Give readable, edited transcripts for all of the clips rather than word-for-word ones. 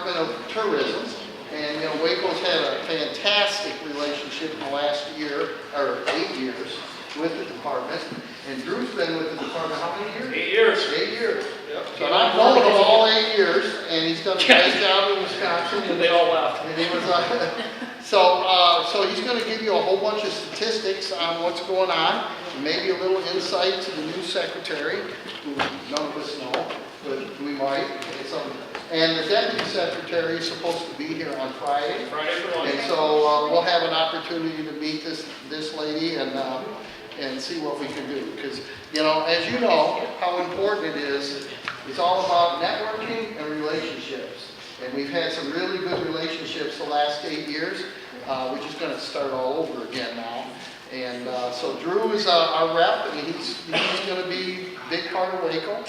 Department of Tourism. And you know, Waco's had a fantastic relationship in the last year, or 8 years, with the department. And Drew's been with the department how many years? 8 years. 8 years. Yep. So I've known him all 8 years, and he's done a nice job in Wisconsin. And they all left. And he was, so he's going to give you a whole bunch of statistics on what's going on, maybe a little insight to the new secretary, who none of us know, but we might. And the deputy secretary is supposed to be here on Friday. Friday for lunch. And so we'll have an opportunity to meet this lady and see what we can do. Because, you know, as you know, how important it is. It's all about networking and relationships. And we've had some really good relationships the last 8 years. We're just going to start all over again now. And so Drew is our rep, and he's going to be a big part of Waco.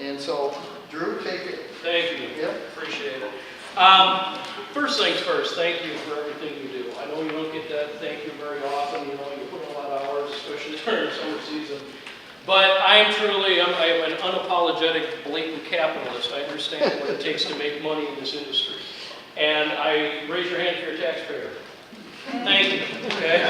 And so, Drew, take it. Thank you. Yep. Appreciate it. First things first, thank you for everything you do. I know you don't get that thank you very often. You know, you put in a lot of hours, especially during summer season. But I am an unapologetic, blatant capitalist. I understand what it takes to make money in this industry. And I raise your hand if you're a taxpayer. Thank you. Okay?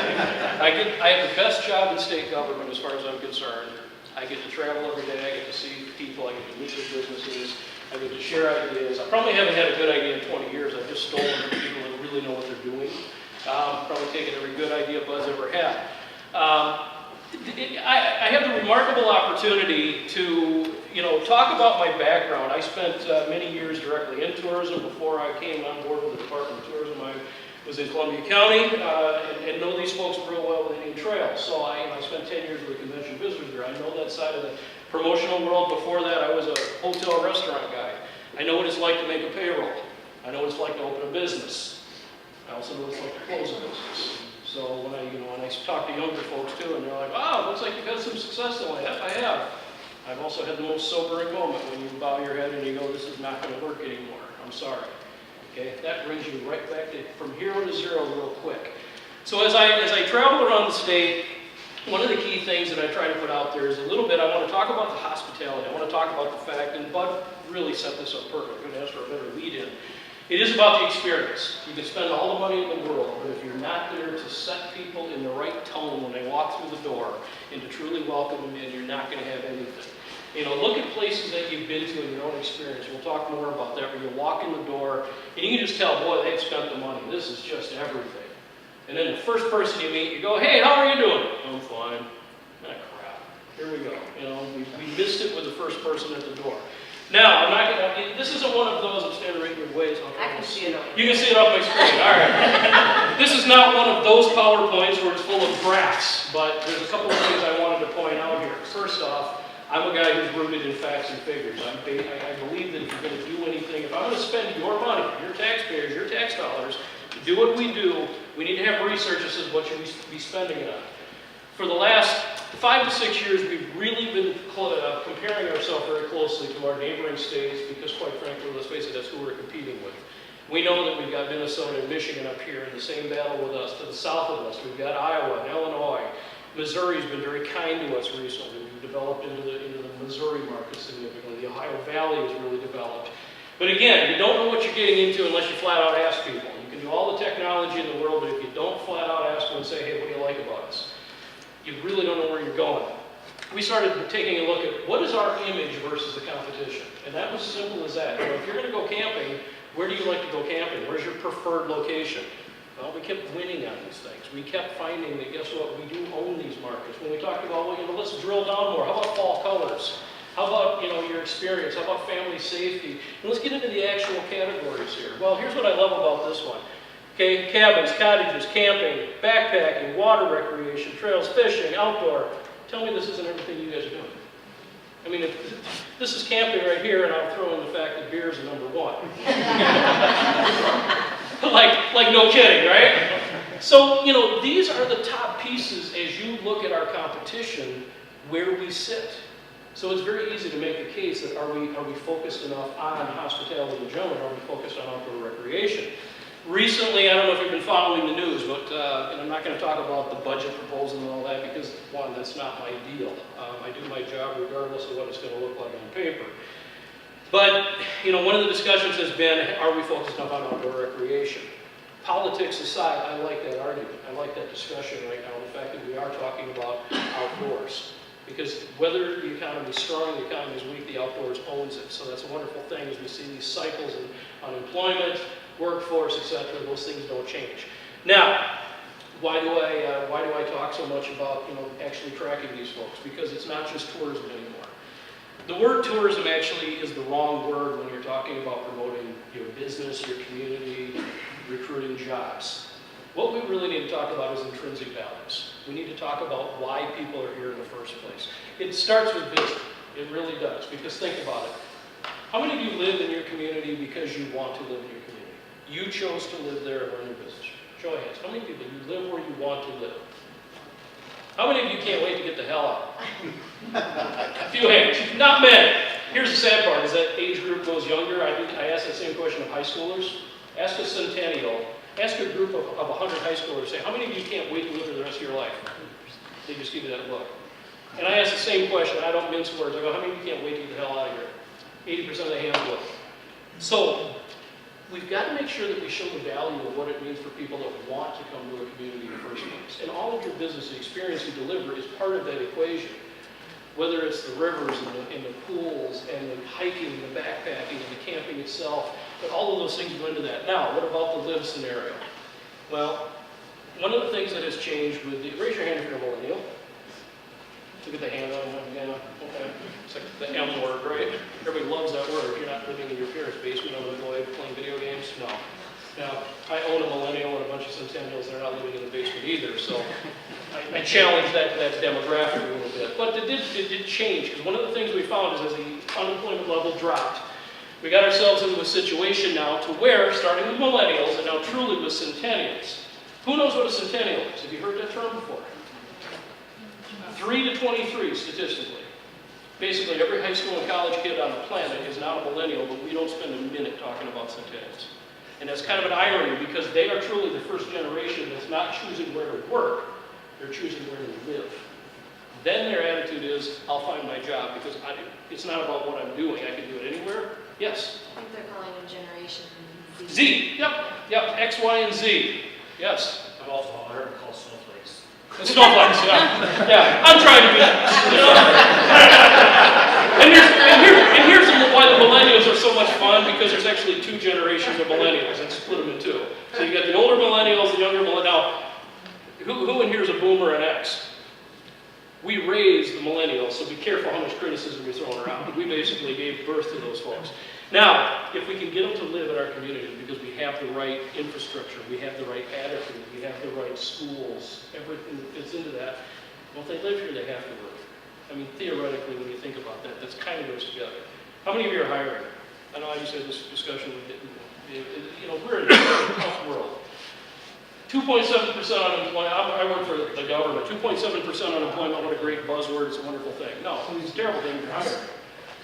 I have the best job in state government as far as I'm concerned. I get to travel every day, I get to see people, I get to meet with businesses, I get to share ideas. I probably haven't had a good idea in 20 years. I've just stolen from people that really know what they're doing. Probably taken every good idea Buzz ever had. I have the remarkable opportunity to, you know, talk about my background. I spent many years directly in tourism before I came on board with the Department of Tourism. I was in Columbia County and know these folks real well with Indian Trail. So I spent 10 years with the Convention Visitors Bureau. I know that side of the promotional world. Before that, I was a hotel restaurant guy. I know what it's like to make a payroll. I know what it's like to open a business. I also know what it's like to close a business. So when I talk to younger folks too, and they're like, "Wow, looks like you've had some success." I'm like, "I have." I've also had the most sobering moment when you bow your head and you go, "This is not going to work anymore. I'm sorry." Okay, that brings you right back to from 0 to 0 real quick. So as I travel around the state, one of the key things that I try to put out there is a little bit. I want to talk about the hospitality. I want to talk about the fact, and Bud really set this up perfect. I'm going to ask for a better lead in. It is about the experience. You can spend all the money in the world, but if you're not there to set people in the right tone when they walk through the door and to truly welcome them in, you're not going to have anything. You know, look at places that you've been to in your own experience. We'll talk more about that, where you walk in the door and you can just tell, boy, they've spent the money. This is just everything. And then the first person you meet, you go, "Hey, how are you doing?" "I'm fine." Ah, crap. Here we go. You know, we missed it with the first person at the door. Now, I'm not going to, this isn't one of those, I'm standing right in your way. So I can see it on. You can see it on my screen, all right. This is not one of those PowerPoints where it's full of graphs, but there's a couple of things I wanted to point out here. First off, I'm a guy who's rooted in facts and figures. I believe that if you're going to do anything, if I'm going to spend your money, your taxpayers, your tax dollars, to do what we do, we need to have research that says what should we be spending it on. For the last 5 to 6 years, we've really been comparing ourselves very closely to our neighboring states because, quite frankly, let's face it, that's who we're competing with. We know that we've got Minnesota and Michigan up here in the same battle with us. To the south of us, we've got Iowa and Illinois. Missouri's been very kind to us recently. We've developed into the Missouri market significantly. The Ohio Valley has really developed. But again, you don't know what you're getting into unless you flat out ask people. You can do all the technology in the world, but if you don't flat out ask them and say, "Hey, what do you like about us?" you really don't know where you're going. We started taking a look at what is our image versus the competition. And that was as simple as that. You know, if you're going to go camping, where do you like to go camping? Where's your preferred location? Well, we kept winning on these things. We kept finding that, guess what, we do own these markets. When we talked about, well, you know, let's drill down more. How about fall colors? How about, you know, your experience? How about family safety? And let's get into the actual categories here. Well, here's what I love about this one. Okay, cabins, cottages, camping, backpacking, water recreation, trails, fishing, outdoor. Tell me this isn't everything you guys are doing. I mean, this is camping right here, and I'll throw in the fact that beer is number one. like no kidding, right? So, you know, these are the top pieces as you look at our competition, where we sit. So it's very easy to make the case that are we focused enough on hospitality in general, or are we focused on outdoor recreation? Recently, I don't know if you've been following the news, but and I'm not going to talk about the budget proposal and all that because, one, that's not my deal. I do my job regardless of what it's going to look like on paper. But, you know, one of the discussions has been, are we focused enough on outdoor recreation? Politics aside, I like that argument. I like that discussion right now, the fact that we are talking about outdoors. Because whether the economy is strong, the economy is weak, the outdoors owns it. So that's a wonderful thing as we see these cycles in unemployment, workforce, etc. Those things don't change. Now, why do I talk so much about, you know, actually tracking these folks? Because it's not just tourism anymore. The word tourism actually is the wrong word when you're talking about promoting your business, your community, recruiting jobs. What we really need to talk about is intrinsic values. We need to talk about why people are here in the first place. It starts with vision. It really does. Because think about it. How many of you live in your community because you want to live in your community? You chose to live there and run your business. Show of hands. How many people, you live where you want to live? How many of you can't wait to get the hell out? A few hands. Not many. Here's the sad part, as that age group goes younger, I asked that same question of high schoolers. Ask a centennial, ask a group of 100 high schoolers, say, how many of you can't wait to live there the rest of your life? They just give you that look. And I ask the same question, I don't mince words, I go, how many of you can't wait to get the hell out of here? 80% of the hands go. So, we've got to make sure that we show the value of what it means for people that want to come to a community in the first place. And all of your business experience you deliver is part of that equation. Whether it's the rivers and the pools and the hiking, the backpacking, and the camping itself, but all of those things go into that. Now, what about the live scenario? Well, one of the things that has changed with the, raise your hand if you're a millennial. Look at the hand on one again. Okay. It's like the M word, right? Everybody loves that word. You're not living in your parents' basement on the boy playing video games. No. Now, I own a millennial and a bunch of centennials. They're not living in the basement either. So I challenge that demographic a little bit. But it did change. Because one of the things we found is as the unemployment level dropped, we got ourselves into a situation now to where, starting with millennials and now truly with centennials. Who knows what a centennial is? Have you heard that term before? 3 to 23 statistically. Basically, every high school and college kid on the planet is now a millennial, but we don't spend a minute talking about centennials. And that's kind of an irony because they are truly the first generation that's not choosing where to work, they're choosing where to live. Then their attitude is, I'll find my job because it's not about what I'm doing. I can do it anywhere. Yes? I think they're calling it Generation Z. Z. Yep. X, Y, and Z. Yes? I've also heard it called snowflakes. The snowflakes, yeah. Yeah, I'm trying to be, you know. And here's why the millennials are so much fun, because there's actually 2 generations of millennials, and split them in 2. So you got the older millennials, the younger millennials. Now, who in here is a boomer and X? We raised the millennials, so be careful how much criticism you're throwing around. We basically gave birth to those folks. Now, if we can get them to live in our community because we have the right infrastructure, we have the right attitude, we have the right schools, everything that fits into that, well, if they live here, they have to work. I mean, theoretically, when you think about that, that's kind of goes together. How many of you are hiring? I know I just had this discussion, you know, we're in a very tough world. 2.7% unemployment, I work for the government, 2.7% unemployment, what a great buzzword, it's a wonderful thing. No, it's a terrible thing to hire.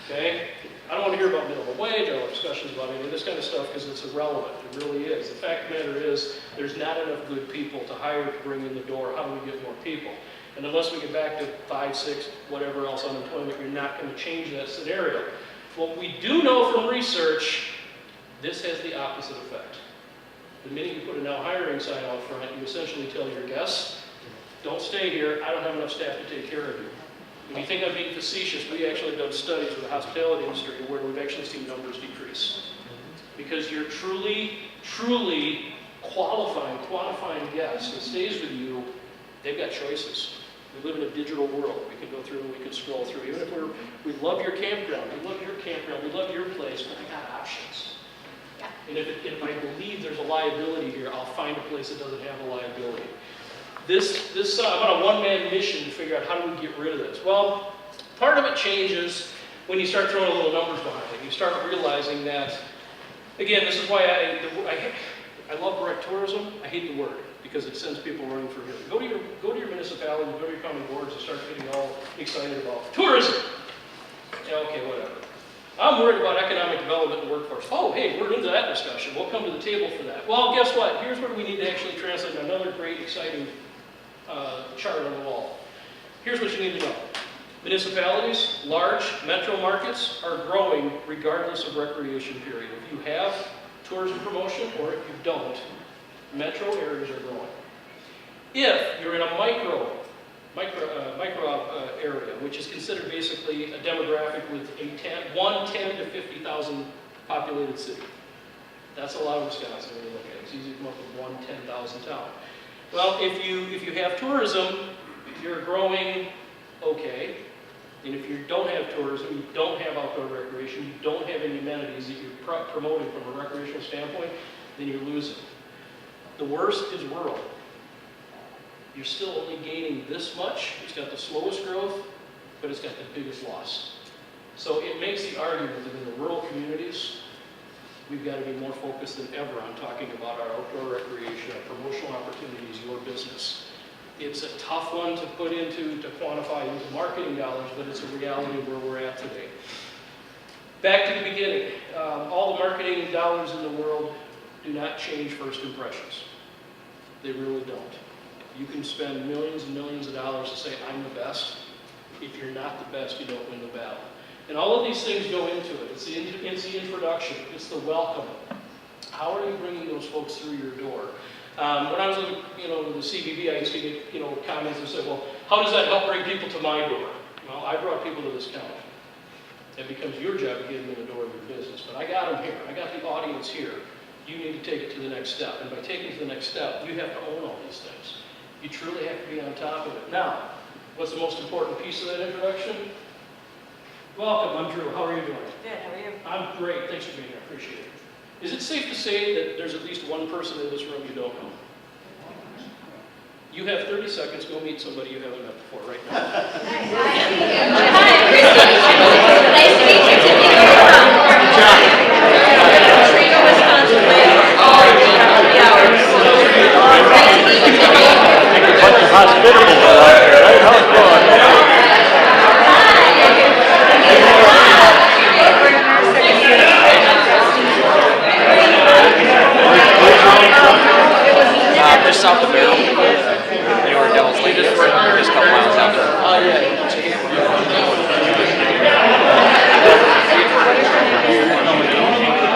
Okay? I don't want to hear about minimum wage, I don't have discussions about any of this kind of stuff because it's irrelevant. It really is. The fact of the matter is, there's not enough good people to hire to bring in the door. How do we get more people? And unless we get back to 5, 6, whatever else unemployment, you're not going to change that scenario. What we do know from research, this has the opposite effect. The minute you put a now hiring sign out front, you essentially tell your guests, don't stay here, I don't have enough staff to take care of you. When you think I'm being facetious, we actually have done studies with the hospitality industry where we've actually seen numbers decrease. Because you're truly quantifying guests that stays with you, they've got choices. We live in a digital world. We can go through and we can scroll through. Even if we love your campground, we love your place, but I got options. Yeah. And if I believe there's a liability here, I'll find a place that doesn't have a liability. I'm on a one-man mission to figure out how do we get rid of this. Well, part of it changes when you start throwing a little numbers behind it. You start realizing that, again, this is why I love direct tourism. I hate the word because it sends people running for here. Go to your municipality, go to your county boards, and start getting all excited about tourism. Yeah, okay, whatever. I'm worried about economic development and workforce. Oh, hey, we're into that discussion. We'll come to the table for that. Well, guess what? Here's where we need to actually translate another great, exciting chart on the wall. Here's what you need to know. Municipalities, large metro markets are growing regardless of recreation period. If you have tourism promotion or if you don't, metro areas are growing. If you're in a micro area, which is considered basically a demographic with a 10 to 50,000 populated city. That's a lot of Wisconsin when you look at it. It's easy to come up with 1 10,000 town. Well, if you have tourism, you're growing okay. And if you don't have tourism, you don't have outdoor recreation, you don't have any amenities that you're promoting from a recreational standpoint, then you're losing. The worst is rural. You're still only gaining this much. It's got the slowest growth, but it's got the biggest loss. So it makes the argument that in the rural communities, we've got to be more focused than ever on talking about our outdoor recreation, our promotional opportunities, your business. It's a tough one to put into, to quantify into marketing dollars, but it's a reality of where we're at today. Back to the beginning, all the marketing dollars in the world do not change first impressions. They really don't. You can spend millions and millions of dollars to say, I'm the best. If you're not the best, you don't win the battle. And all of these things go into it. It's the introduction. It's the welcome. How are you bringing those folks through your door? When I was with the CBB, I used to get comments that said, well, how does that help bring people to my door? Well, I brought people to this county. It becomes your job to get them in the door of your business. But I got them here. I got the audience here. You need to take it to the next step. And by taking it to the next step, you have to own all these things. You truly have to be on top of it. Now, what's the most important piece of that introduction? Welcome, I'm Drew. How are you doing? Good, how are you? I'm great. Thanks for being here. I appreciate it. Is it safe to say that there's at least one person in this room you don't know? You have 30 seconds. Go meet somebody you haven't met before right now. Hi, nice to meet you. Tiffany Trino, Wisconsin. Nice to meet you, Tiffany. Bunch of hospitable out there, right? How's it going? Just south of Barrow. You know where Devil's Lake is? Just a couple miles out. Oh, yeah.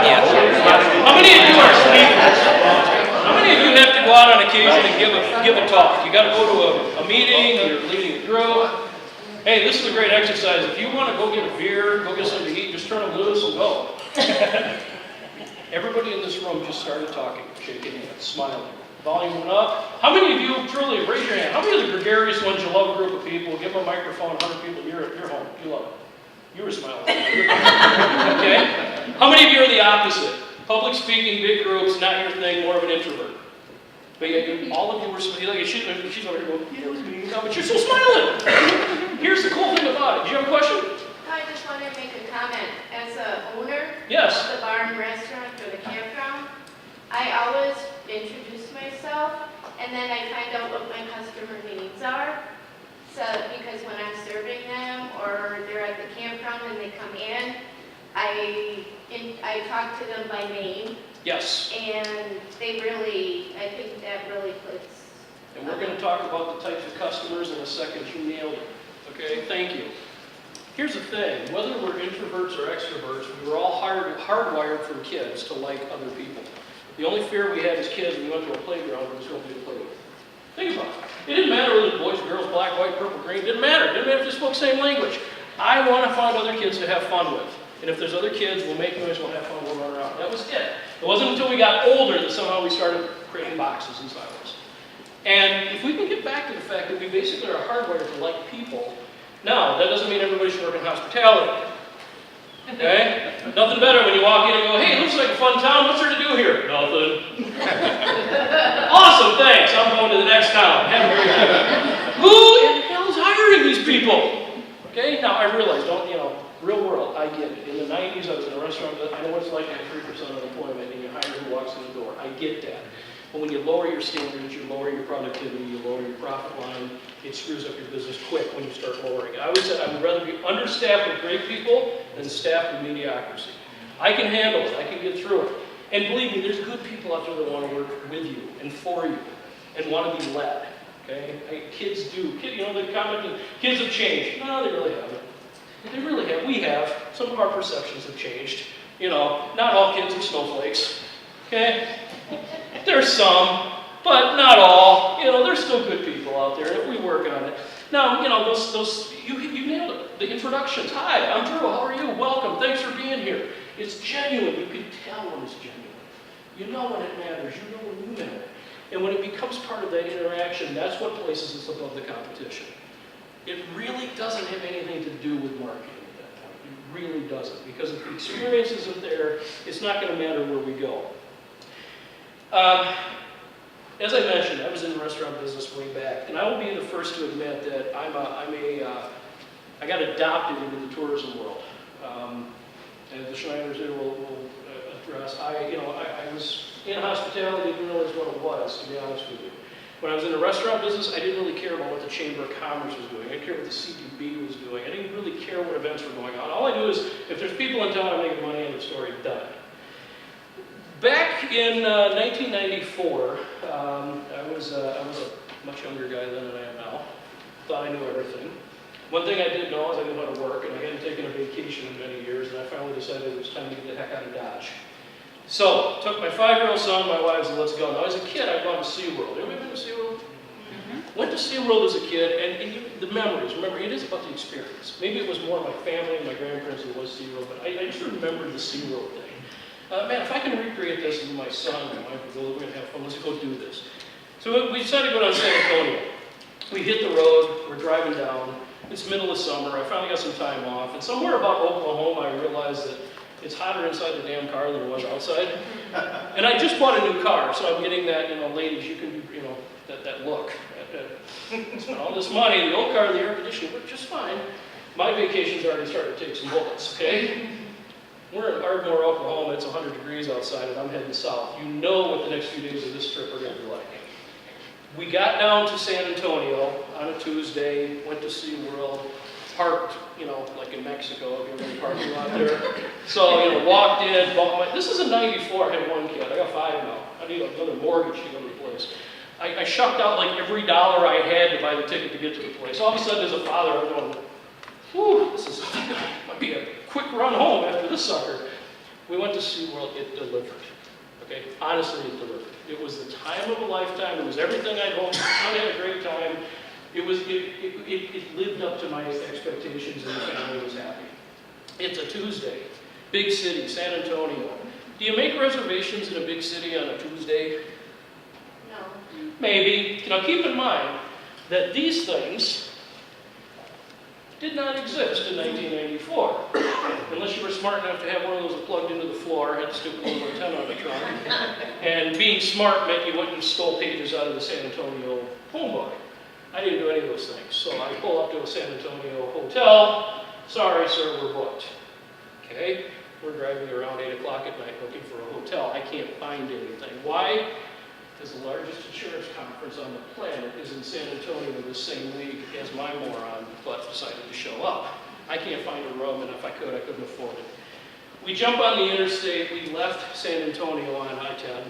Yeah. How many of you are speakers? How many of you have to go out on occasion and give a talk? You got to go to a meeting, you're leading a group. Hey, this is a great exercise. If you want to go get a beer, go get something to eat, just turn them loose and go. Everybody in this room just started talking, shaking hands, smiling. Volume went up. How many of you, truly, raise your hand. How many of the gregarious ones, you love a group of people, give them a microphone, 100 people, you're at your home, you love it. You were smiling. Okay? How many of you are the opposite? Public speaking, big groups, not your thing, more of an introvert. But yet, all of you were smiling. She's over here going, yeah, it was me. No, but you're still smiling. Here's the cool thing about it. Do you have a question? I just wanted to make a comment. As a owner Yes. of the bar and restaurant or the campground, I always introduce myself and then I find out what my customer needs are. So, because when I'm serving them or they're at the campground and they come in, I talk to them by name Yes. and they really, I think that really puts. And we're going to talk about the types of customers in a second. You nailed it. Okay? Thank you. Here's the thing. Whether we're introverts or extroverts, we were all hardwired from kids to like other people. The only fear we had as kids when we went to a playground was nobody to play with. Think about it. It didn't matter whether it was boys, girls, black, white, purple, green. It didn't matter. It didn't matter if they spoke the same language. I want to find other kids to have fun with. And if there's other kids, we'll make noise, we'll have fun, we'll run around. That was it. It wasn't until we got older that somehow we started creating boxes and silos. And if we can get back to the fact that we basically are hardwired to like people, now, that doesn't mean everybody should work in hospitality. Okay? Nothing better when you walk in and go, hey, it looks like a fun town. What's there to do here? Nothing. Awesome, thanks. I'm going to the next town. Have a great time. Who in hell is hiring these people? Okay? Now, I realize, real world, I get it. In the 90s, I was in a restaurant. I know what it's like to have 3% unemployment and you hire who walks in the door. I get that. But when you lower your standards, you lower your productivity, you lower your profit line, it screws up your business quick when you start lowering it. I always said I would rather be understaffed with great people than staffed with mediocrity. I can handle it. I can get through it. And believe me, there's good people out there that want to work with you and for you and want to be led. Okay, kids do. You know, they comment that kids have changed. No, they really haven't. They really have. We have. Some of our perceptions have changed. You know, not all kids are snowflakes. Okay, there's some, but not all. You know, there's still good people out there if we work on it. Now, you know, you nailed it. The introductions. Hi, I'm Drew. How are you? Welcome. Thanks for being here. It's genuine. You can tell when it's genuine. You know when it matters. You know when you matter. And when it becomes part of that interaction, that's what places us above the competition. It really doesn't have anything to do with marketing at that point. It really doesn't. Because if the experience isn't there, it's not going to matter where we go. As I mentioned, I was in the restaurant business way back, and I will be the first to admit that I got adopted into the tourism world. And the Shriners here will address. I was in hospitality, didn't realize what it was, to be honest with you. When I was in the restaurant business, I didn't really care about what the Chamber of Commerce was doing. I didn't care what the CDB was doing. I didn't really care what events were going on. All I knew is if there's people in town, I'm making money, and the story done. Back in 1994, I was a much younger guy then than I am now. Thought I knew everything. One thing I did know is I knew how to work, and I hadn't taken a vacation in many years, and I finally decided it was time to get the heck out of Dodge. So, took my 5-year-old son, my wife, and let's go. Now, as a kid, I'd gone to SeaWorld. Anybody been to SeaWorld? Mm-hmm. Went to SeaWorld as a kid, and the memories. Remember, it is about the experience. Maybe it was more my family and my grandparents than it was SeaWorld, but I just remembered the SeaWorld thing. Man, if I can recreate this with my son and my wife, we're going to have fun. Let's go do this. So we decided to go down to San Antonio. We hit the road. We're driving down. It's middle of summer. I finally got some time off. And somewhere about Oklahoma, I realized that it's hotter inside the damn car than it was outside. And I just bought a new car, so I'm getting that, ladies, you can do, that look. Spent all this money, the old car, the air conditioning worked just fine. My vacation's already started to take some bullets, okay? We're in Ardmore, Oklahoma. It's 100 degrees outside, and I'm heading south. You know what the next few days of this trip are going to be like. We got down to San Antonio on a Tuesday, went to SeaWorld, parked, like in Mexico, if you have any parking lot there. So, walked in, bought this is a 94, I had one kid. I got 5 now. I need another mortgage to go to the place. I shucked out like every dollar I had to buy the ticket to get to the place. All of a sudden, as a father, I'm going, whew, this might be a quick run home after this sucker. We went to SeaWorld, it delivered. Okay, honestly, it delivered. It was the time of a lifetime. It was everything I'd hoped. I had a great time. It lived up to my expectations, and the family was happy. It's a Tuesday, big city, San Antonio. Do you make reservations in a big city on a Tuesday? No. Maybe. Now keep in mind that these things did not exist in 1994. Unless you were smart enough to have one of those that plugged into the floor, had a stupid little antenna on the trunk. And being smart meant you went and stole pages out of the San Antonio home book. I didn't do any of those things. So I pull up to a San Antonio hotel. Sorry, sir, we're booked. Okay? We're driving around 8 o'clock at night looking for a hotel. I can't find anything. Why? Because the largest insurance conference on the planet is in San Antonio this same week as my moron but decided to show up. I can't find a room, and if I could, I couldn't afford it. We jump on the interstate. We left San Antonio on I-10,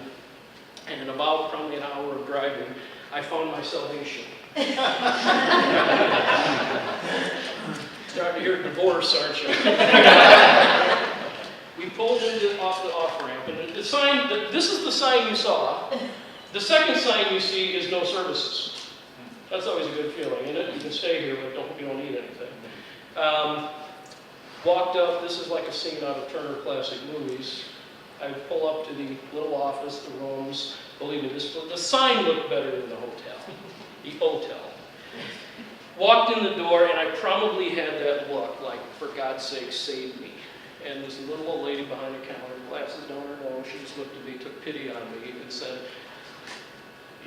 and in about probably an hour of driving, I found my salvation. Starting to hear divorce, aren't you? We pulled into off the off-ramp, and the sign, this is the sign you saw. The second sign you see is no services. That's always a good feeling, isn't it? You can stay here, but you don't need anything. Walked up, this is like a scene out of Turner Classic Movies. I pull up to the little office, the rooms. Believe me, the sign looked better than the hotel. The hotel. Walked in the door, and I probably had that look, like, for God's sake, save me. And this little old lady behind the counter, glasses down her nose, she just looked at me, took pity on me, and said,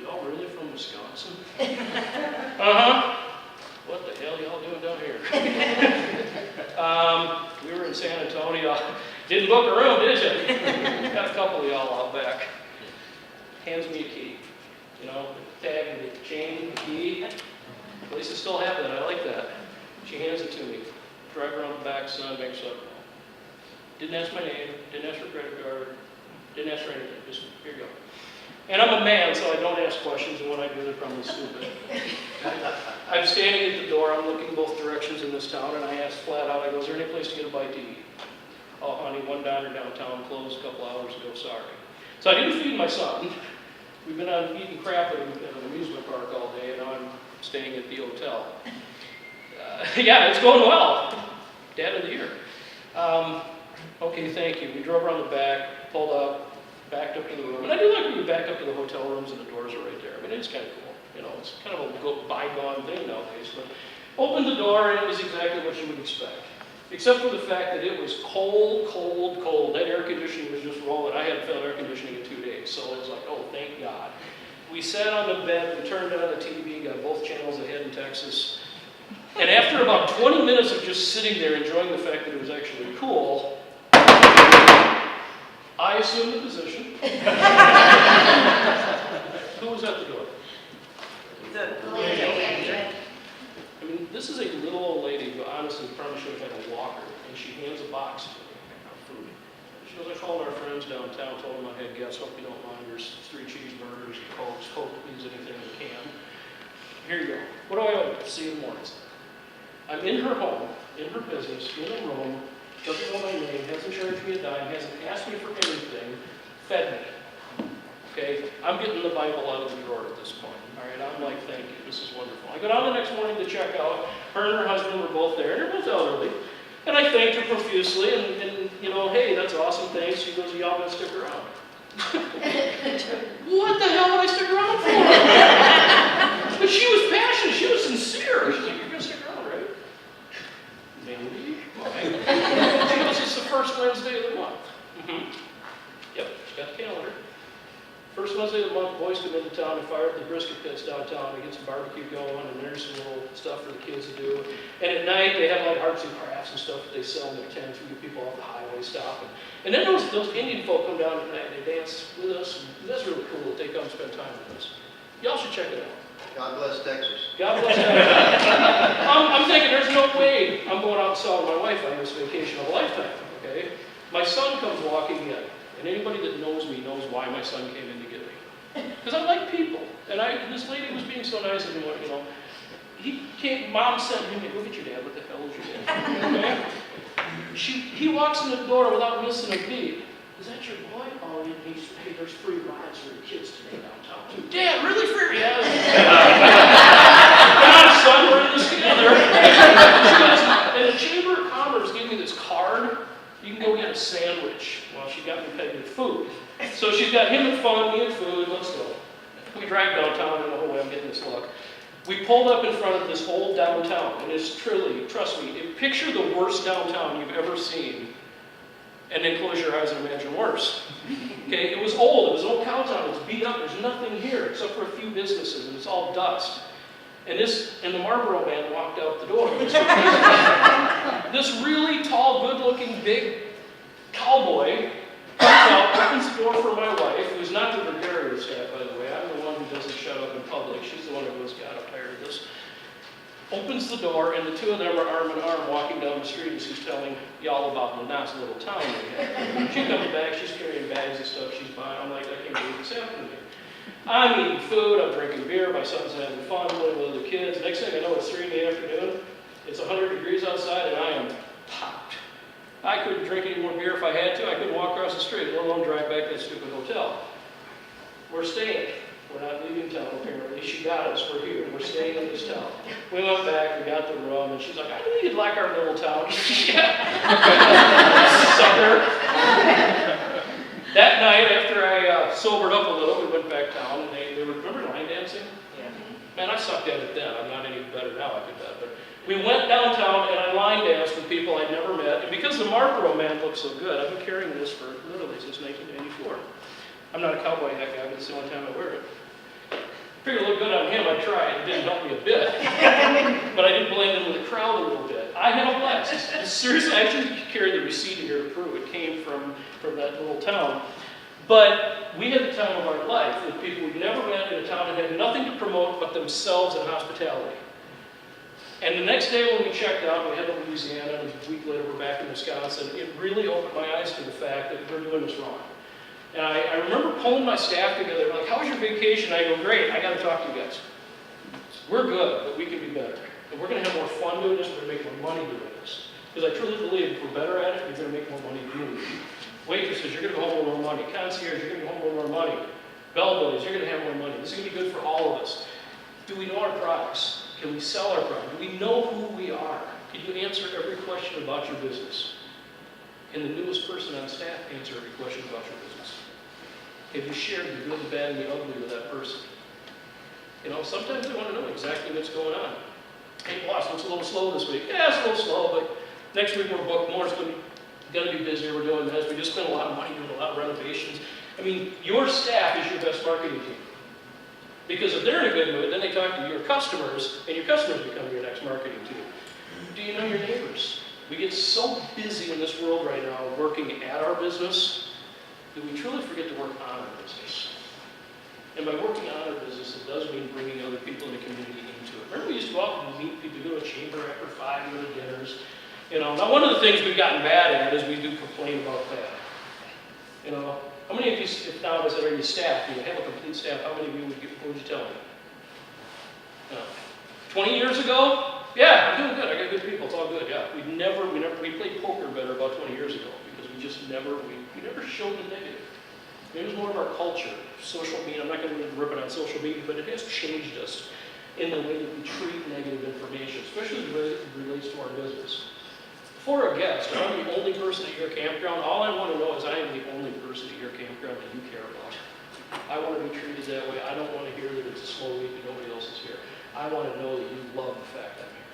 "Y'all really from Wisconsin?" Uh-huh. What the hell y'all doing down here? We were in San Antonio. Didn't book a room, did you? Got a couple of y'all out back. Hands me a key. The tag and the chain, the key. Places still have that. I like that. She hands it to me. Drive around the back, son, makes up. Didn't ask my name. Didn't ask for credit card. Didn't ask for anything. Just, here you go. And I'm a man, so I don't ask questions, and when I do, they're probably stupid. I'm standing at the door, I'm looking both directions in this town, and I ask flat out, I go, is there any place to get a bite to eat? Oh, honey, one diner downtown closed a couple hours ago, sorry. So I didn't feed my son. We've been on eating crap at an amusement park all day, and now I'm staying at the hotel. Yeah, it's going well. Dad of the year. Okay, thank you. We drove around the back, pulled up, backed up to the room. And I do like when you back up to the hotel rooms and the doors are right there. I mean, it's kind of cool. You know, it's kind of a bygone thing nowadays. But opened the door, and it was exactly what you would expect. Except for the fact that it was cold, cold, cold. That air conditioning was just rolling. I hadn't felt air conditioning in 2 days. So it was like, oh, thank God. We sat on the bed, we turned on the TV, got both channels ahead in Texas. And after about 20 minutes of just sitting there enjoying the fact that it was actually cool, I assumed the position. Who was at the door? I mean, this is a little old lady who honestly probably should have had a walker, and she hands a box to me of food. She goes, I called our friends downtown, told them I had guests, hope you don't mind, there's 3 cheeseburgers, Cokes, Coke means anything in the can. Here you go. What do I owe you? See you in the morning. I'm in her home, in her business, in a room, doesn't know my name, hasn't charged me a dime, hasn't asked me for anything, fed me. Okay? I'm getting the Bible out of the drawer at this point. All right? I'm like, thank you, this is wonderful. I go down the next morning to check out. Her and her husband were both there, and they're both elderly. And I thanked her profusely, and you know, hey, that's awesome, thanks. She goes, y'all gonna stick around? What the hell would I stick around for? But she was passionate, she was sincere. She's like, you're gonna stick around, right? Maybe. Okay. She goes, it's the first Wednesday of the month. Yep, she's got the calendar. First Wednesday of the month, boys come into town and fire up the brisket pits downtown. We get some barbecue going, and there's some little stuff for the kids to do. And at night, they have like arts and crafts and stuff that they sell in their tents. We get people off the highway stopping. And then those Indian folk come down at night and they dance with us. And that's really cool that they come spend time with us. Y'all should check it out. God bless Texas. God bless Texas. I'm thinking there's no way I'm going out and selling my wife on this vacation of a lifetime, okay? My son comes walking in, and anybody that knows me knows why my son came in to get me. Because I like people, and this lady was being so nice, and you know, he came, Mom sent him, look at your dad, what the hell is your dad? Okay? He walks in the door without missing a beat. Is that your boy? Oh, hey, there's free rides for your kids today downtown. Dad, really free? Yeah. Come on, son, we're in this together. And the Chamber of Commerce gave me this card. You can go get a sandwich. Well, she got me paid with food. So she's got him at fun, me at food. Let's go. We drive downtown, and the whole way I'm getting this look. We pulled up in front of this old downtown, and it's truly, trust me, picture the worst downtown you've ever seen, and then close your eyes and imagine worse. Okay, it was old, it was an old cow town, it was beat up, there's nothing here except for a few businesses, and it's all dust. And the Marlboro man walked out the door. This really tall, good-looking, big cowboy comes out, opens the door for my wife, who's not the gregarious type, by the way. I'm the one who doesn't shut up in public. She's the one who goes, God, I'm tired of this. Opens the door, and the two of them are arm in arm walking down the street as he's telling y'all about the nice little town they have. She comes back, she's carrying bags of stuff she's buying. I'm like, I can't believe this happened to me. I'm eating food, I'm drinking beer, my son's having fun, playing with other kids. Next thing I know, it's 3 in the afternoon. It's 100 degrees outside, and I am popped. I couldn't drink any more beer if I had to. I couldn't walk across the street, let alone drive back to that stupid hotel. We're staying. We're not leaving town, apparently. She got us. We're here. We're staying in this town. We went back. We got the room. And she's like, I knew you'd like our little town. Sucker. That night, after I sobered up a little, we went back down. And they were, remember line dancing? Yeah. Man, I sucked at it then. I'm not any better now, I could bet. But we went downtown, and I line danced with people I'd never met. And because the Marlboro man looked so good, I've been carrying this for literally since 1994. I'm not a cowboy hat guy, but it's the only time I wear it. Figured it looked good on him, I tried. It didn't help me a bit. But I did blend in with the crowd a little bit. I had a blast. Seriously, I actually carried the receipt here to prove it came from that little town. But we had the time of our life with people we'd never met in a town that had nothing to promote but themselves and hospitality. And the next day when we checked out, we headed to Louisiana, and a week later we're back in Wisconsin. It really opened my eyes to the fact that we're doing this wrong. And I remember pulling my staff together, like, how was your vacation? I go, great, I gotta talk to you guys. We're good, but we can be better. And we're gonna have more fun doing this, we're gonna make more money doing this. Because I truly believe if we're better at it, you're gonna make more money doing it. Waitresses, you're gonna go home with more money. Concierge, you're gonna go home with more money. Bellboys, you're gonna have more money. This is gonna be good for all of us. Do we know our products? Can we sell our product? Do we know who we are? Can you answer every question about your business? Can the newest person on staff answer every question about your business? Have you shared the good, the bad, and the ugly with that person? You know, sometimes they want to know exactly what's going on. Hey, boss, looks a little slow this week. Yeah, it's a little slow, but next week we're booked more. It's going to be busier. We're doing this. We just spent a lot of money doing a lot of renovations. I mean, your staff is your best marketing team. Because if they're in a good mood, then they talk to your customers, and your customers become your next marketing team. Do you know your neighbors? We get so busy in this world right now working at our business, that we truly forget to work on our business. And by working on our business, it does mean bringing other people in the community into it. Remember we used to go out and meet people, go to a chamber after 5, go to dinners. You know, now one of the things we've gotten bad at is we do complain about that. You know, how many of you, if nowadays are you staff, you have a complete staff, how many of you would you tell me? No. 20 years ago? Yeah, I'm doing good. I got good people. It's all good. Yeah, we played poker better about 20 years ago because we never showed the negative. Maybe it was more of our culture, social media. I'm not going to rip it on social media, but it has changed us in the way that we treat negative information, especially as it relates to our business. For a guest, I'm the only person at your campground. All I want to know is I am the only person at your campground that you care about. I want to be treated that way. I don't want to hear that it's a slow week and nobody else is here. I want to know that you love the fact I'm here.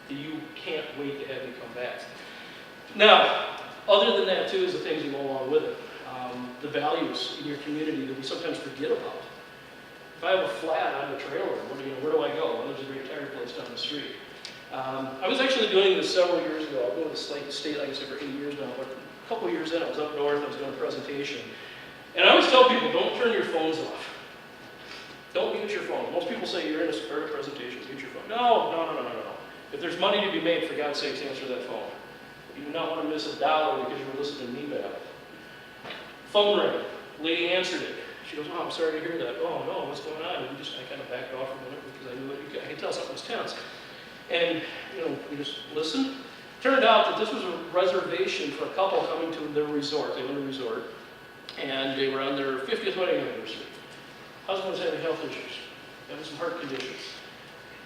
That you can't wait to have me come back. Now, other than that too is the things that go along with it. The values in your community that we sometimes forget about. If I have a flat on the trailer, where do I go? Well, there's a great tire place down the street. I was actually doing this several years ago. I've been with the state, like I said, for 8 years now, but a couple years in, I was up north, I was doing a presentation. And I always tell people, don't turn your phones off. Don't mute your phone. Most people say you're in a presentation, mute your phone. No. If there's money to be made, for God's sakes, answer that phone. You do not want to miss $1 because you were listening to me babble. Phone rang. Lady answered it. She goes, oh, I'm sorry to hear that. Oh, no, what's going on? And I kind of backed off for a minute because I knew I could tell something was tense. And, we just listened. Turned out that this was a reservation for a couple coming to their resort. They went to a resort. And they were on their 50th wedding anniversary. Husband was having health issues, having some heart conditions.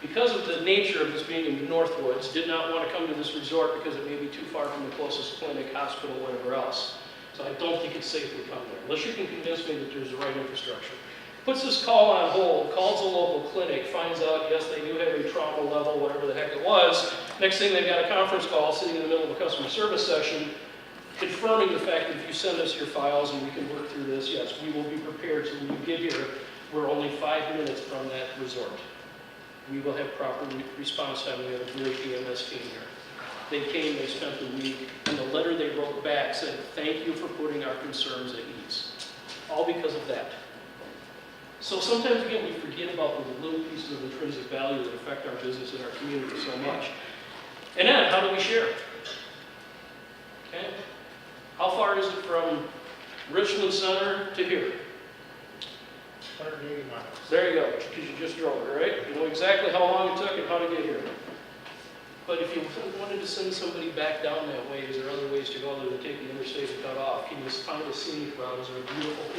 Because of the nature of this being in the Northwoods, did not want to come to this resort because it may be too far from the closest clinic, hospital, whatever else. So I don't think it's safe to come there, unless you can convince me that there's the right infrastructure. Puts this call on hold, calls a local clinic, finds out, yes, they do have a trauma level, whatever the heck it was. Next thing, they've got a conference call sitting in the middle of a customer service session, confirming the fact that if you send us your files and we can work through this, yes, we will be prepared. So when you get here, we're only 5 minutes from that resort. We will have proper response time. We have a great EMS team here. They came, they spent the week, and the letter they wrote back said, thank you for putting our concerns at ease. All because of that. So sometimes, again, we forget about the little pieces of intrinsic value that affect our business and our community so much. And then, how do we share? Okay? How far is it from Richland Center to here? 180 miles. There you go, because you just drove it, right? You know exactly how long it took and how to get here. But if you wanted to send somebody back down that way, is there other ways to go other than take the interstate and cut off? Can you find a scenic route? Is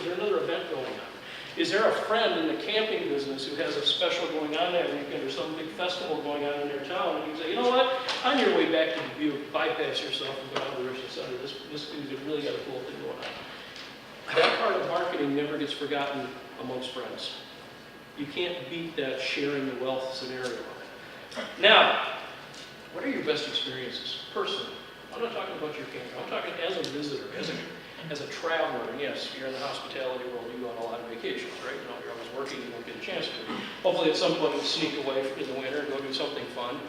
there another event going on? Is there a friend in the camping business who has a special going on that weekend or some big festival going on in their town? And you say, you know what? On your way back to Dubuque, bypass yourself and go down to Richland Center. This dude's really got a cool thing going on. That part of marketing never gets forgotten amongst friends. You can't beat that sharing the wealth scenario. Now, what are your best experiences, personally? I'm not talking about your camper. I'm talking as a visitor, as a traveler. And yes, you're in the hospitality world, you go on a lot of vacations, right? You know, you're always working, you won't get a chance to. Hopefully at some point you'll sneak away in the winter and go do something fun.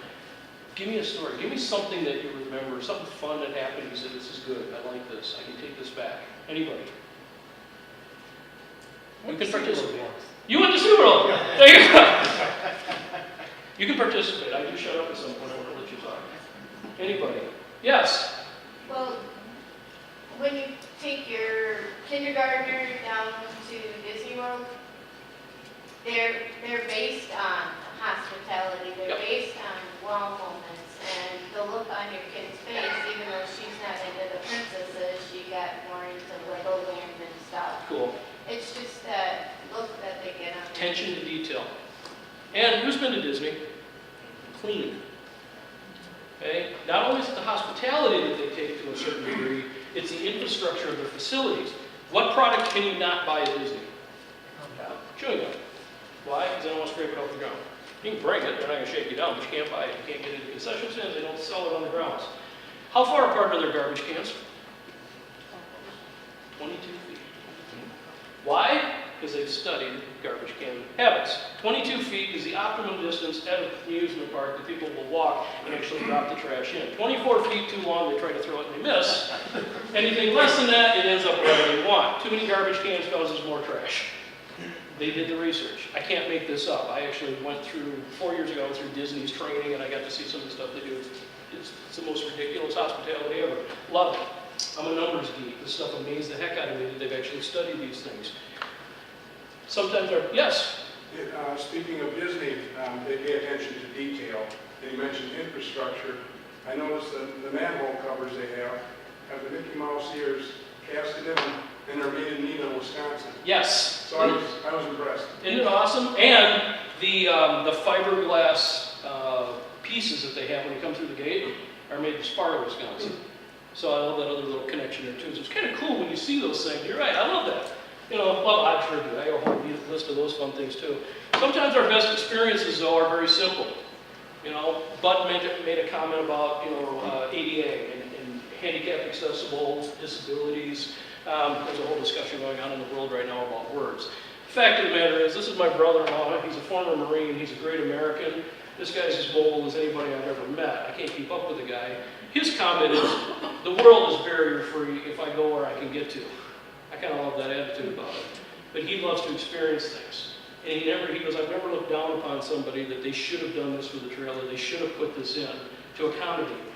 Give me a story. Give me something that you remember, something fun that happened. You said, this is good. I like this. I can take this back. Anybody? You can participate. You went to SeaWorld. There you go. You can participate. I do shut up at some point. I want to let you talk. Anybody? Yes. Well, when you take your kindergartner down to Disney World, they're based on hospitality, they're Yep. based on wow moments, and the look on your kid's face, even though she's not into the princesses, she got more into Legoland and stuff. Cool. It's just that look that they get on their Attention to detail. And who's been to Disney? Clean. Okay? Not only is it the hospitality that they take to a certain degree, it's the infrastructure of their facilities. What product can you not buy at Disney? Chewing gum. Why? Because they don't want to scrape it off the ground. You can bring it, they're not going to shake you down, but you can't buy it. You can't get it in concession stands, they don't sell it on the grounds. How far apart are their garbage cans? 22 feet. Why? Because they've studied garbage can habits. 22 feet is the optimum distance at an amusement park that people will walk and actually drop the trash in. 24 feet too long, they try to throw it and they miss. Anything less than that, it ends up wherever they want. Too many garbage cans causes more trash. They did the research. I can't make this up. I actually went through, 4 years ago, through Disney's training, and I got to see some of the stuff they do. It's the most ridiculous hospitality ever. Love it. I'm a numbers geek. This stuff amazed the heck out of me that they've actually studied these things. Sometimes they're, yes? Speaking of Disney, they pay attention to detail. They mentioned infrastructure. I noticed that the manhole covers they have the Mickey Mouse ears casted in them, and they're made in Neenah, Wisconsin. Yes. So I was impressed. Isn't it awesome? And the fiberglass pieces that they have when you come through the gate are made in Sparta, Wisconsin. So I love that other little connection there too. So it's kind of cool when you see those things. You're right, I love that. You know, well, I've heard it. I got a whole list of those fun things too. Sometimes our best experiences, though, are very simple. You know, Bud made a comment about, you know, ADA and handicapped accessible disabilities. There's a whole discussion going on in the world right now about words. The fact of the matter is, this is my brother-in-law. He's a former Marine. He's a great American. This guy's as bold as anybody I've ever met. I can't keep up with the guy. His comment is, the world is barrier-free if I go where I can get to. I kind of love that attitude about it. But he loves to experience things. And he goes, I've never looked down upon somebody that they should have done this for the trailer. They should have put this in to accommodate me.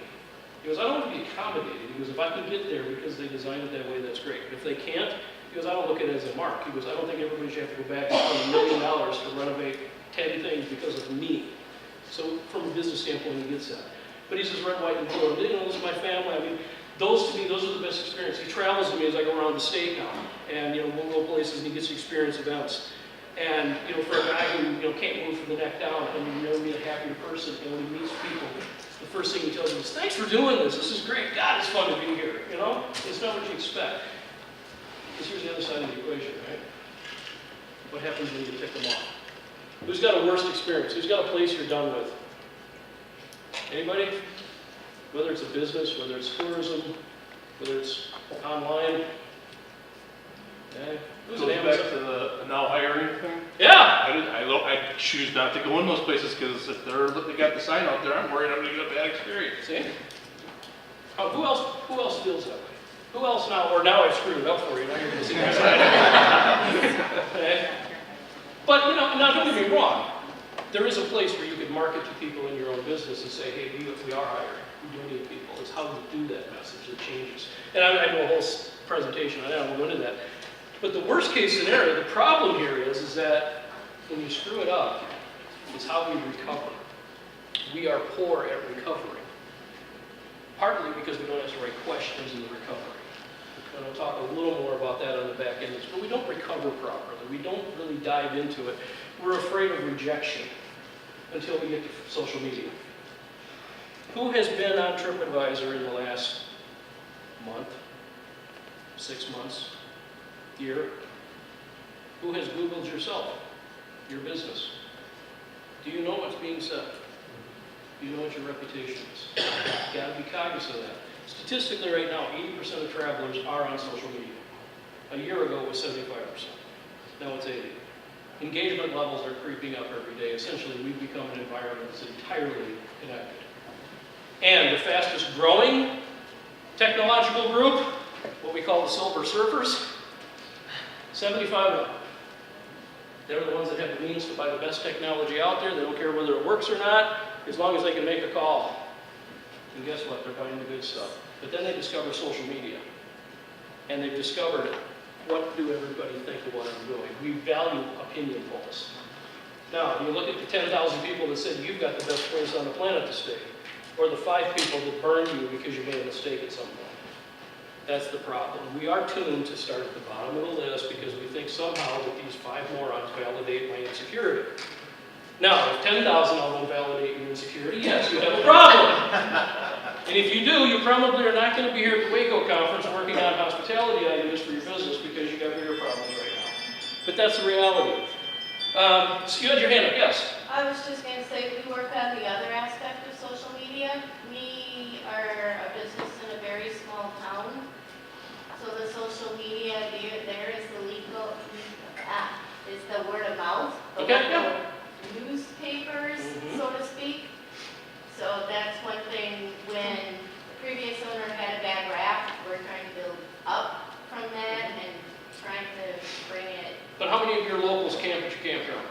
He goes, I don't want to be accommodated. He goes, if I can get there because they designed it that way, that's great. But if they can't, he goes, I don't look at it as a mark. He goes, I don't think everybody should have to go back and spend $1 million to renovate 10 things because of me. So from a business standpoint, he gets that. But he says, red, white, and blue. You know, this is my family. I mean, those to me, those are the best experiences. He travels with me as I go around the state now. And, you know, we'll go places and he gets to experience events. And, you know, for a guy who, you know, can't move from the neck down and you never meet a happier person, and when he meets people, the first thing he tells them is, thanks for doing this. This is great. God, it's fun to be here. You know? It's not what you expect. Because here's the other side of the equation, right? What happens when you tick them off? Who's got a worst experience? Who's got a place you're done with? Anybody? Whether it's a business, whether it's tourism, whether it's online. Okay. Who's Goes an back Amazon? to the now hiring thing. Yeah! I choose not to go in those places because if they got the sign out there, I'm worried I'm going to get a bad experience. See? Oh, who else feels that way? Who else now, or now I've screwed it up for you, now you're going to see my side. Okay? But, you know, now don't get me wrong. There is a place where you could market to people in your own business and say, hey, we are hiring. We do need people. It's how you do that message that changes. And I do a whole presentation on that. I won't go into that. But the worst case scenario, the problem here is that when you screw it up, it's how we recover. We are poor at recovering. Partly because we don't ask the right questions in the recovery. And I'll talk a little more about that on the back end. But we don't recover properly. We don't really dive into it. We're afraid of rejection until we get to social media. Who has been on TripAdvisor in the last month, 6 months, year? Who has Googled yourself, your business? Do you know what's being said? Do you know what your reputation is? You've got to be cognizant of that. Statistically right now, 80% of travelers are on social media. A year ago it was 75%. Now it's 80%. Engagement levels are creeping up every day. Essentially, we've become an environment that's entirely connected. And the fastest growing technological group, what we call the Silver Surfers, 75 of them. They're the ones that have the means to buy the best technology out there. They don't care whether it works or not, as long as they can make a call. And guess what? They're buying the good stuff. But then they discover social media. And they've discovered what do everybody think of what I'm doing? We value opinion polls. Now, you look at the 10,000 people that said you've got the best place on the planet to stay, or the 5 people that burned you because you made a mistake at some point. That's the problem. We are tuned to start at the bottom of the list because we think somehow that these 5 morons validate my insecurity. Now, if 10,000 of them validate your insecurity, yes, you have a problem. And if you do, you probably are not going to be here at the Waco conference working on hospitality items for your business because you got bigger problems right now. But that's the reality. So you had your hand up, yes? I was just going to say, we work on the other aspect of social media. We are a business in a very small town. So the social media there is the legal, is the word of mouth. The Okay, yeah. local newspapers, so to speak. So that's one thing. When the previous owner had a bad rap, we're trying to build up from that and trying to bring it. But how many of your locals camp at your campground?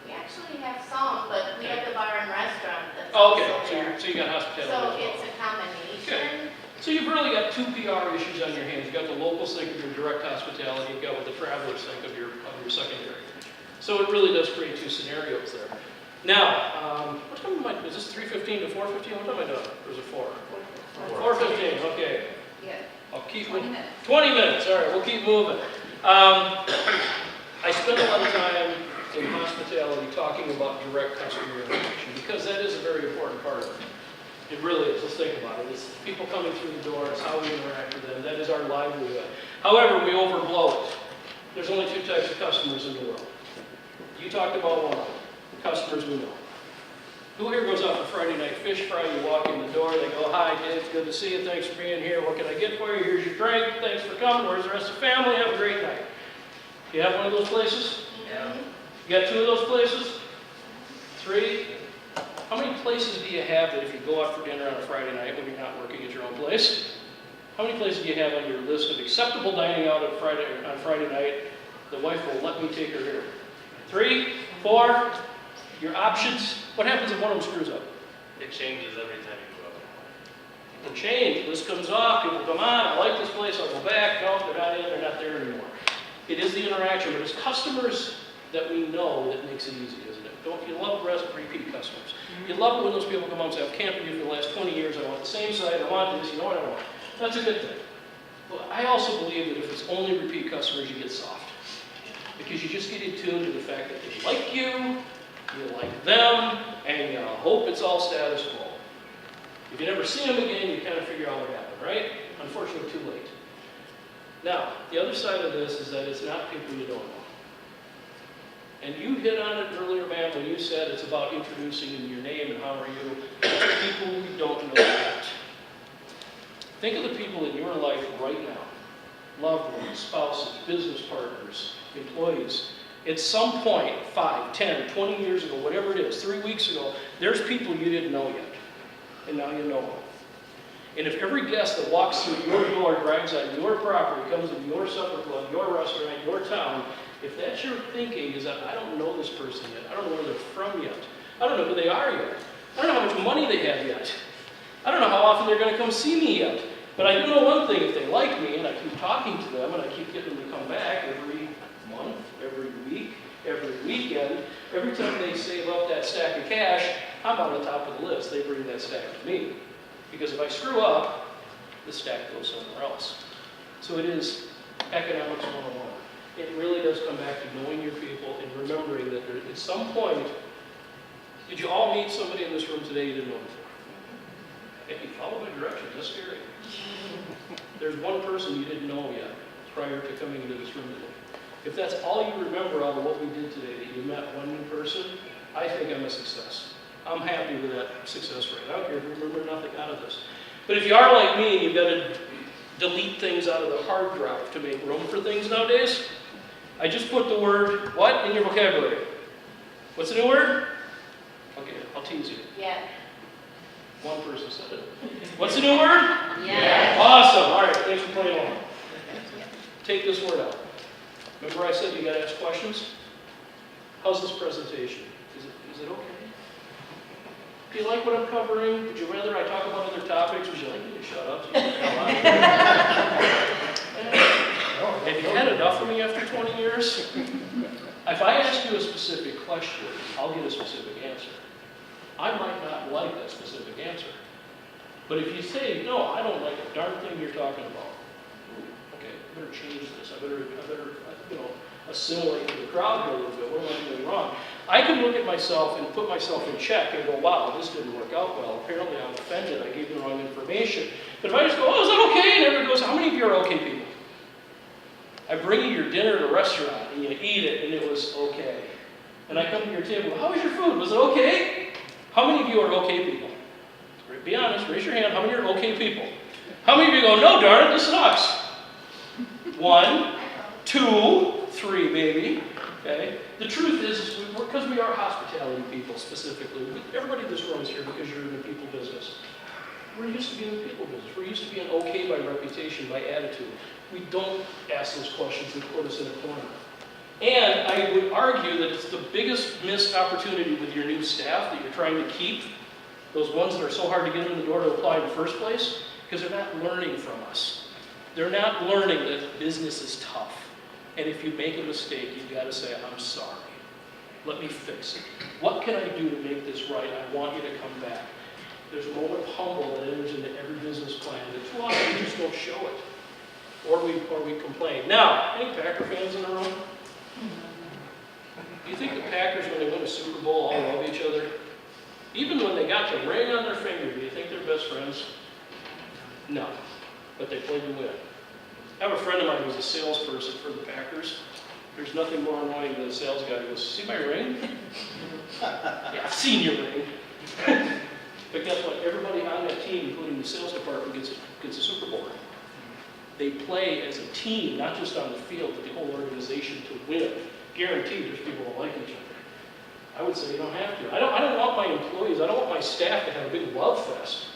We actually have some, but we have the bar and restaurant that's Oh, okay, also there. so you got hospitality So as well. it's a combination. So you've really got 2 PR issues on your hands. You've got the locals think of your direct hospitality, you've got what the travelers think of your secondary. So it really does create 2 scenarios there. Now, what time am I, is this 3:15 to 4:15? What time am I done? Or is it 4? 4:15, okay. Yeah. I'll keep 20 minutes. 20 minutes, all right, we'll keep moving. I spend a lot of time in hospitality talking about direct customer interaction because that is a very important part of it. It really is. Let's think about it. It's people coming through the door. It's how we interact with them. That is our livelihood. However, we overblow it. There's only 2 types of customers in the world. You talked about one of them. Customers we know. Who here goes out for Friday night fish fry? You walk in the door. They go, "Hi, Dave. Good to see you. Thanks for being here. What can I get for you? Here's your drink. Thanks for coming. Where's the rest of the family? Have a great night." You have one of those places? Yeah. You got 2 of those places? 3? How many places do you have that if you go out for dinner on a Friday night when you're not working at your own place, how many places do you have on your list of acceptable dining out on Friday night? The wife will let me take her here. 3, 4, your options. What happens if one of them screws up? It changes every time you go out. The change, list comes off, people come on, I like this place, I'll go back, no, they're not in, they're not there anymore. It is the interaction, but it's customers that we know that makes it easy, isn't it? Don't you love repeat customers? You love it when those people come out and say, I've camped with you for the last 20 years, I want the same site, I want this, you know what I want. That's a good thing. But I also believe that if it's only repeat customers, you get soft. Because you just get attuned to the fact that they like you like them, and you hope it's all status quo. If you never see them again, you kind of figure out what happened, right? Unfortunately, too late. Now, the other side of this is that it's not people you don't know. And you hit on it earlier, ma'am, when you said it's about introducing your name and how are you. It's people we don't know yet. Think of the people in your life right now. Loved ones, spouses, business partners, employees. At some point, 5, 10, 20 years ago, whatever it is, 3 weeks ago, there's people you didn't know yet. And now you know them. And if every guest that walks through your door, drives on your property, comes to your supper club, your restaurant, your town, if that's your thinking is that I don't know this person yet, I don't know where they're from yet, I don't know who they are yet, I don't know how much money they have yet, I don't know how often they're going to come see me yet, but I do know one thing, if they like me and I keep talking to them and I keep getting them to come back every month, every week, every weekend, every time they save up that stack of cash, I'm on the top of the list. They bring that stack to me. Because if I screw up, the stack goes somewhere else. So it is economics 101. It really does come back to knowing your people and remembering that there, at some point, did you all meet somebody in this room today you didn't know before? Hey, you follow my directions, that's scary. There's one person you didn't know yet prior to coming into this room today. If that's all you remember out of what we did today, that you met one new person, I think I'm a success. I'm happy with that success rate. I don't care if you remember nothing out of this. But if you are like me and you've got to delete things out of the hard drive to make room for things nowadays, I just put the word, what, in your vocabulary? What's the new word? Okay, I'll tease you. Yeah. One person said it. What's the new word? Yeah. Awesome. All right, thanks for playing along. Take this word out. Remember I said you got to ask questions? How's this presentation? Is it okay? Do you like what I'm covering? Would you rather I talk about other topics? Would you like me to shut up? Have you had enough of me after 20 years? If I ask you a specific question, I'll get a specific answer. I might not like that specific answer. But if you say, no, I don't like a darn thing you're talking about, okay, I better change this. I better, assimilate to the crowd here a little bit. What am I doing wrong? I can look at myself and put myself in check and go, wow, this didn't work out well. Apparently I'm offended. I gave the wrong information. But if I just go, oh, is that okay? And everybody goes, how many of you are okay people? I bring you your dinner at a restaurant and you eat it and it was okay. And I come to your table, how was your food? Was it okay? How many of you are okay people? Be honest, raise your hand. How many are okay people? How many of you go, no, darn it, this sucks? 1, 2, 3, maybe. Okay? The truth is, because we are hospitality people specifically, everybody in this room is here because you're in the people business. We're used to being in the people business. We're used to being okay by reputation, by attitude. We don't ask those questions that put us in a corner. And I would argue that it's the biggest missed opportunity with your new staff that you're trying to keep, those ones that are so hard to get in the door to apply in the first place, because they're not learning from us. They're not learning that business is tough. And if you make a mistake, you've got to say, I'm sorry. Let me fix it. What can I do to make this right? I want you to come back. There's a moment of humble that enters into every business plan that too often we just don't show it. Or we complain. Now, any Packer fans in the room? Do you think the Packers, when they win a Super Bowl, all love each other? Even when they got the ring on their finger, do you think they're best friends? No. But they played to win. I have a friend of mine who's a salesperson for the Packers. There's nothing more annoying than a sales guy who goes, see my ring? Yeah, I've seen your ring. But guess what? Everybody on that team, including the sales department, gets a Super Bowl ring. They play as a team, not just on the field, but the whole organization to win. Guaranteed there's people who like each other. I would say you don't have to. I don't want my employees, I don't want my staff to have a big love fest.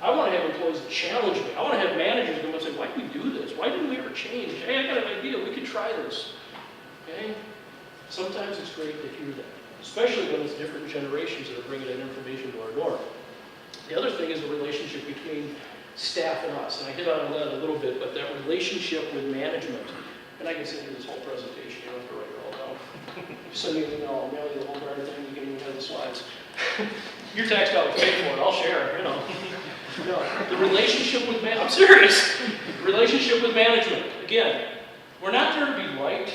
I want to have employees that challenge me. I want to have managers go and say, why did we do this? Why didn't we ever change? Hey, I got an idea, we could try this. Okay? Sometimes it's great to hear that, especially when it's different generations that are bringing that information to our door. The other thing is the relationship between staff and us, and I hit on that a little bit, but that relationship with management. And I can send you this whole presentation, you don't have to write it all down. You send me an email, I'll mail you the whole darn thing, you can even have the slides. Your tax dollars paid for it, I'll share, you know. The relationship with I'm serious. Relationship with management. Again, we're not there to be liked.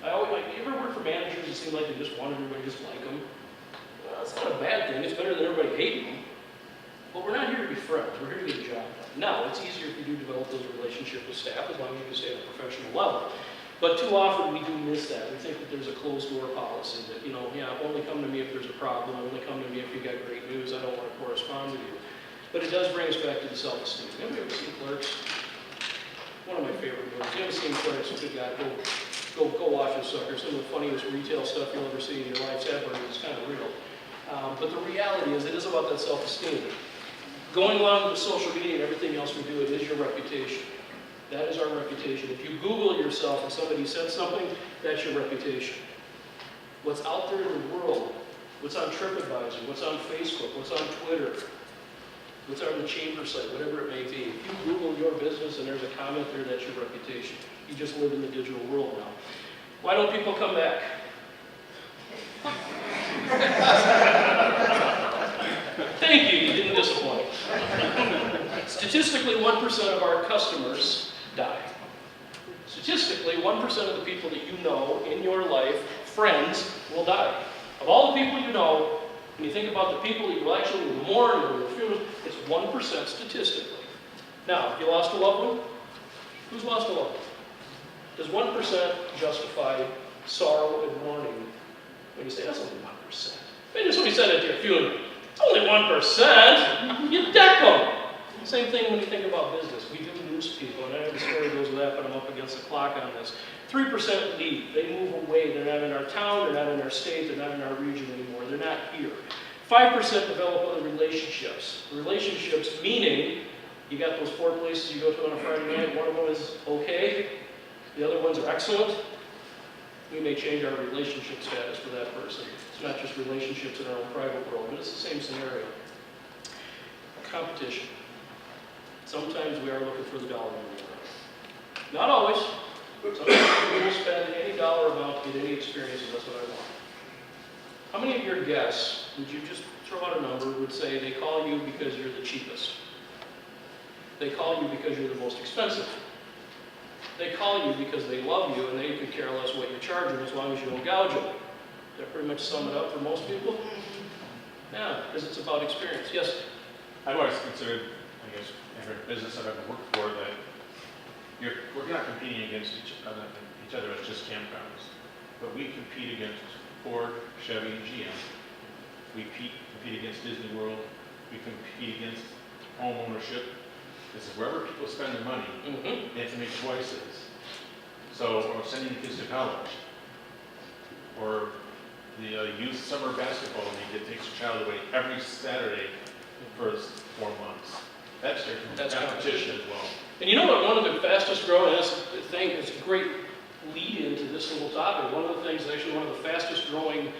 I always like, you ever work for managers that seem like they just want everybody to just like them? Well, it's not a bad thing. It's better than everybody hating them. But we're not here to be friends. We're here to get a job done. Now, it's easier if you do develop those relationships with staff as long as you can stay at a professional level. But too often we do miss that. We think that there's a closed door policy that, only come to me if there's a problem. Only come to me if you got great news. I don't want to correspond with you. But it does bring us back to the self-esteem. Have you ever seen Clerks? One of my favorite movies. You ever seen Clerks? Good guy. Go watch this sucker. Some of the funniest retail stuff you'll ever see in your life ever. It's kind of real. But the reality is, it is about that self-esteem. Going along with social media and everything else we do, it is your reputation. That is our reputation. If you Google yourself and somebody said something, that's your reputation. What's out there in the world, what's on TripAdvisor, what's on Facebook, what's on Twitter, what's on the chamber site, whatever it may be. If you Google your business and there's a comment there, that's your reputation. You just live in the digital world now. Why don't people come back? Thank you, you didn't disappoint. Statistically, 1% of our customers die. Statistically, 1% of the people that you know in your life, friends, will die. Of all the people you know, when you think about the people that you actually mourn or funeral, it's 1% statistically. Now, if you lost a loved one, who's lost a loved one? Does 1% justify sorrow and mourning? When you say, that's only 1%. Maybe somebody said at your funeral, it's only 1%. You deck them. Same thing when you think about business. We do lose people, and I know the story goes with that, but I'm up against the clock on this. 3% leave. They move away. They're not in our town, they're not in our state, they're not in our region anymore. They're not here. 5% develop other relationships. Relationships meaning you got those 4 places you go to on a Friday night. One of them is okay. The other ones are excellent. We may change our relationship status for that person. It's not just relationships in our own private world, but it's the same scenario. Competition. Sometimes we are looking for the dollar. Not always. Some people will spend any dollar amount to get any experience, and that's what I want. How many of your guests, would you just throw out a number, would say they call you because you're the cheapest? They call you because you're the most expensive. They call you because they love you and they could care less what you charge them as long as you don't gouge them. Does that pretty much sum it up for most people? Yeah, because it's about experience. Yes? I've always considered, I guess, every business I've ever worked for, that we're not competing against each other as just campgrounds, but we compete against Ford, Chevy, and GM. We compete against Disney World. We compete against home ownership. This is wherever people spend their money, they have to make choices. So, or sending kids to college, or the youth summer basketball league that takes your child away every Saturday for 4 months. That's competition as well. And you know what, one of the fastest growing, that's the thing, it's a great lead into this little topic. One of the things, actually one of the fastest growing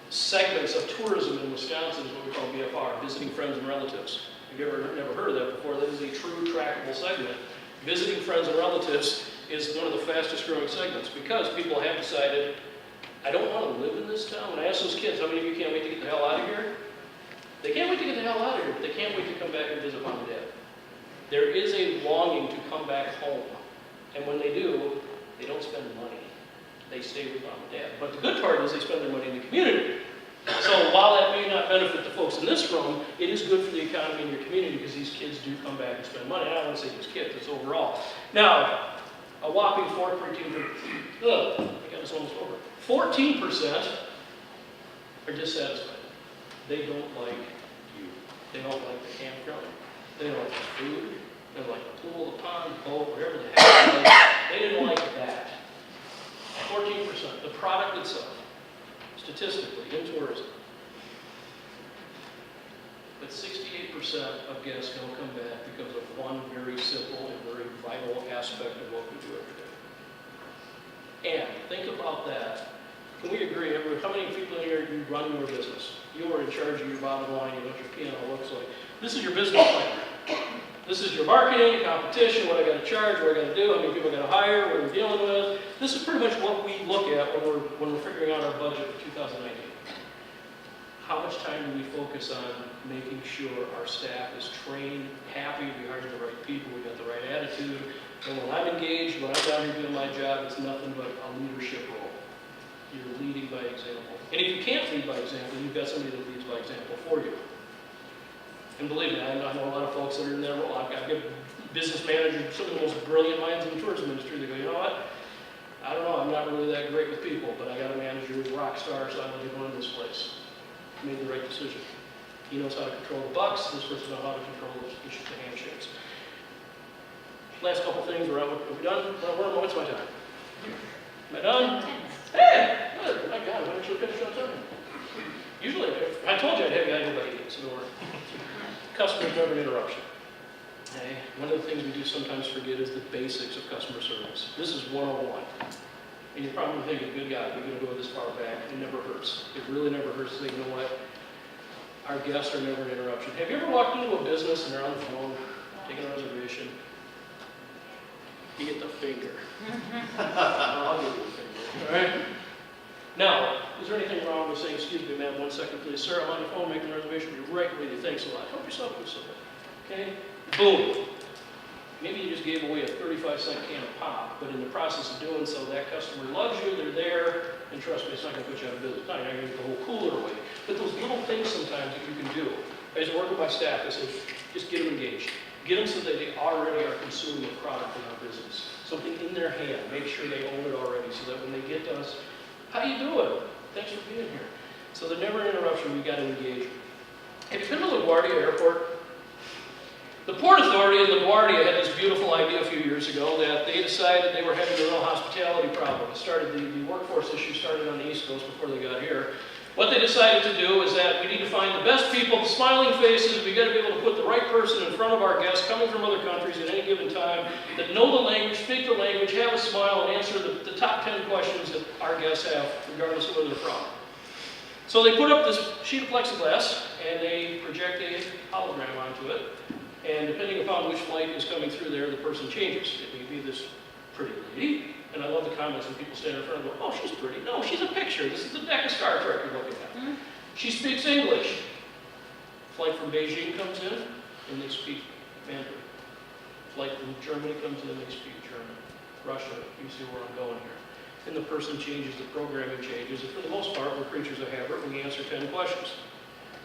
segments of tourism in Wisconsin is what we call BFR, visiting friends and relatives. If you've never heard of that before, that is a true trackable segment. Visiting friends and relatives is one of the fastest growing segments because people have decided, I don't want to live in this town. When I ask those kids, how many of you can't wait to get the hell out of here? They can't wait to get the hell out of here, but they can't wait to come back and visit mom and dad. There is a longing to come back home. And when they do, they don't spend money. They stay with mom and dad. But the good part is they spend their money in the community. So while that may not benefit the folks in this room, it is good for the economy in your community because these kids do come back and spend money. I don't want to say just kids, it's overall. Now, a whopping 14%, I got this almost over. 14% are dissatisfied. They don't like you. They don't like the campground. They don't like the food. They don't like the pool, the pond, the boat, whatever the heck it is. They didn't like that. 14%. The product itself, statistically, in tourism. But 68% of guests don't come back because of one very simple and very vital aspect of what we do every day. And think about that. Can we agree, how many people in here, you run your business? You are in charge of your bottom line, you know what your P&L looks like. This is your business plan. This is your marketing, competition, what I got to charge, what I got to do, how many people I got to hire, what we're dealing with. This is pretty much what we look at when we're figuring out our budget for 2019. How much time do we focus on making sure our staff is trained, happy, we hired the right people, we got the right attitude, and when I'm engaged, when I'm down here doing my job, it's nothing but a leadership role. You're leading by example. And if you can't lead by example, you've got somebody that leads by example for you. And believe me, I know a lot of folks that are in that role. I've got business managers, some of the most brilliant minds in the tourism industry. They go, you know what? I don't know, I'm not really that great with people, but I got a manager who's a rock star, so I'm going to go into this place. Made the right decision. He knows how to control the bucks. This person knows how to control the handshakes. Last couple things. Are we done? What's my time? Am I done? Hey, good. My God, why didn't you finish on time? Usually, I told you I'd have you out here by 8, so don't worry. Customer's never an interruption. Okay? One of the things we do sometimes forget is the basics of customer service. This is 101. And you're probably thinking, good God, we're going to go this far back. It never hurts. It really never hurts to say, you know what? Our guests are never an interruption. Have you ever walked into a business and they're on the phone, taking a reservation? You get the finger. I'll give you the finger. All right? Now, is there anything wrong with saying, excuse me, ma'am, 1 second, please. Sir, I'm on the phone making a reservation. You're right with you. Thanks a lot. Help yourself with something. Okay? Boom. Maybe you just gave away a 35-cent can of pop, but in the process of doing so, that customer loves you, they're there, and trust me, it's not going to put you out of business. Not going to get the whole cooler away. But those little things sometimes that you can do. As I work with my staff, I say, just get them engaged. Get them so that they already are consuming a product in our business. Something in their hand. Make sure they own it already so that when they get to us, how you doing? Thanks for being here. So the never interruption, we've got to engage. Have you been to LaGuardia Airport? The Port Authority in LaGuardia had this beautiful idea a few years ago that they decided they were having a real hospitality problem. It started, the workforce issue started on the East Coast before they got here. What they decided to do is that we need to find the best people, the smiling faces. We've got to be able to put the right person in front of our guests coming from other countries at any given time that know the language, speak the language, have a smile, and answer the top 10 questions that our guests have, regardless of where they're from. So they put up this sheet of plexiglass, and they project a hologram onto it. And depending upon which flight is coming through there, the person changes. It may be this pretty lady, And I love the comments when people stand in front and go, oh, she's pretty. No, she's a picture. This is the deck of Star Trek you're looking at. She speaks English. Flight from Beijing comes in, and they speak Mandarin. Flight from Germany comes in, they speak German. Russia, you see where I'm going here. And the person changes, the programming changes, and for the most part, we're creatures of habit, we answer 10 questions.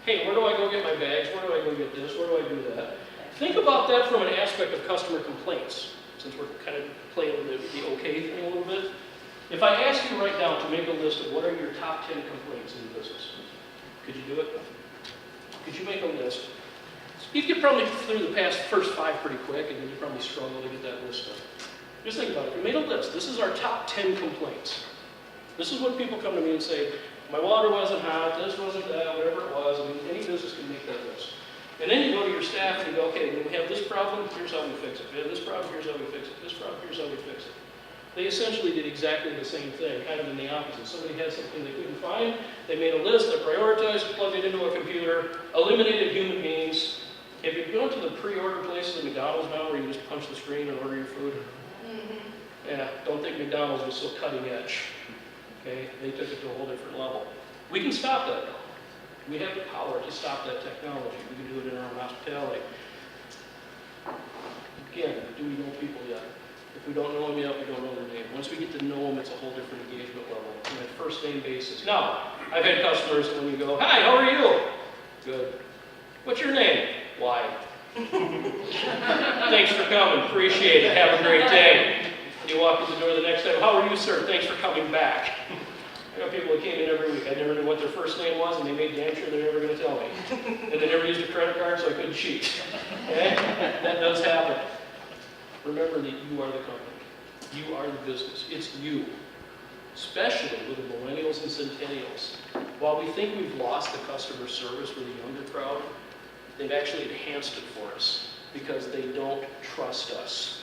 Hey, where do I go get my bags? Where do I go get this? Where do I do that? Think about that from an aspect of customer complaints, since we're kind of playing with the okay thing a little bit. If I ask you right now to make a list of what are your top 10 complaints in the business, could you do it? Could you make a list? You could probably through the first 5 pretty quick, and then you probably struggle to get that list done. Just think about it. If you made a list, this is our top 10 complaints. This is when people come to me and say, my water wasn't hot, this wasn't that, whatever it was. I mean, any business can make that list. And then you go to your staff and you go, okay, when we have this problem, here's how we fix it. We have this problem, here's how we fix it. This problem, here's how we fix it. They essentially did exactly the same thing, kind of in the opposite. Somebody had something they couldn't find, they made a list, they prioritized, plugged it into a computer, eliminated human beings. Have you gone to the pre-order places at McDonald's now where you just punch the screen and order your food? Yeah, don't think McDonald's was so cutting edge. Okay, they took it to a whole different level. We can stop that now. We have the power to stop that technology. We can do it in our own hospitality. Again, do we know people yet? If we don't know them yet, we don't know their name. Once we get to know them, it's a whole different engagement level on a first name basis. Now, I've had customers when we go, hi, how are you? Good. What's your name? Why? Thanks for coming. Appreciate it. Have a great day. You walk in the door the next time. How are you, sir? Thanks for coming back. I got people that came in every week. I never knew what their first name was, and they made damn sure they're never going to tell me. And they never used a credit card, so I couldn't cheat. Okay? That does happen. Remember that you are the company. You are the business. It's you. Especially with the millennials and centennials. While we think we've lost the customer service with the younger crowd, they've actually enhanced it for us because they don't trust us.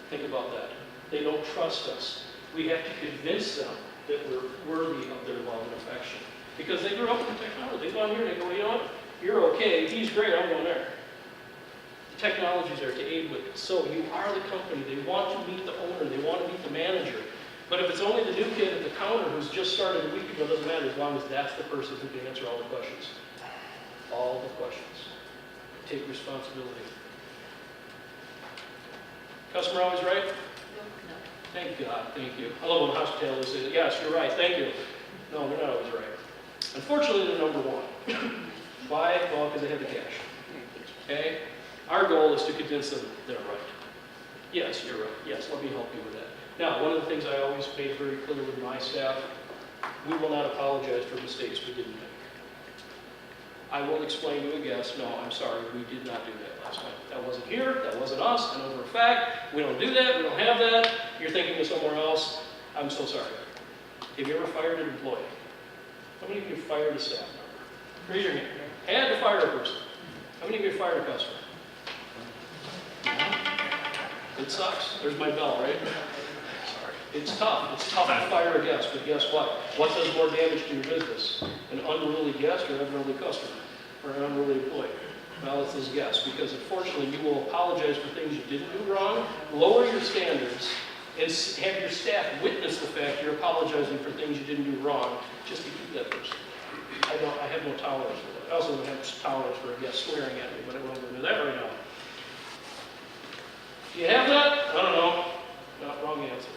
Think about that. They don't trust us. We have to convince them that we're worthy of their love and affection. Because they grew up with the technology. They go on here and they go, you know what? You're okay. He's great. I'm going there. The technology's there to aid with it. So you are the company. They want to meet the owner. They want to meet the manager. But if it's only the new kid at the counter who's just started a week ago, it doesn't matter as long as that's the person who can answer all the questions. All the questions. Take responsibility. Customer always right? No. Thank God, thank you. I love when hospitality says, yes, you're right, thank you. No, they're not always right. Unfortunately, they're number one. Why? Well, because they have the cash. Okay? Our goal is to convince them they're right. Yes, you're right. Yes, let me help you with that. Now, one of the things I always made very clear with my staff, we will not apologize for mistakes we didn't make. I will explain to a guest, no, I'm sorry, we did not do that last night. That wasn't here, that wasn't us, I know for a fact, we don't do that, we don't have that, you're thinking of somewhere else, I'm so sorry. Have you ever fired an employee? How many of you fired a staff member? Raise your hand. Had to fire a person. How many of you fired a customer? It sucks. There's my bell, right? Sorry. It's tough. It's tough to fire a guest, but guess what? What does more damage to your business? An unruly guest or an unruly customer? Or an unruly employee? Well, it's those guests, because unfortunately you will apologize for things you didn't do wrong, lower your standards, and have your staff witness the fact you're apologizing for things you didn't do wrong just to keep that person. I have no tolerance for that. I also don't have tolerance for a guest swearing at me, but I won't go into that right now. Do you have that? I don't know. Not wrong answer.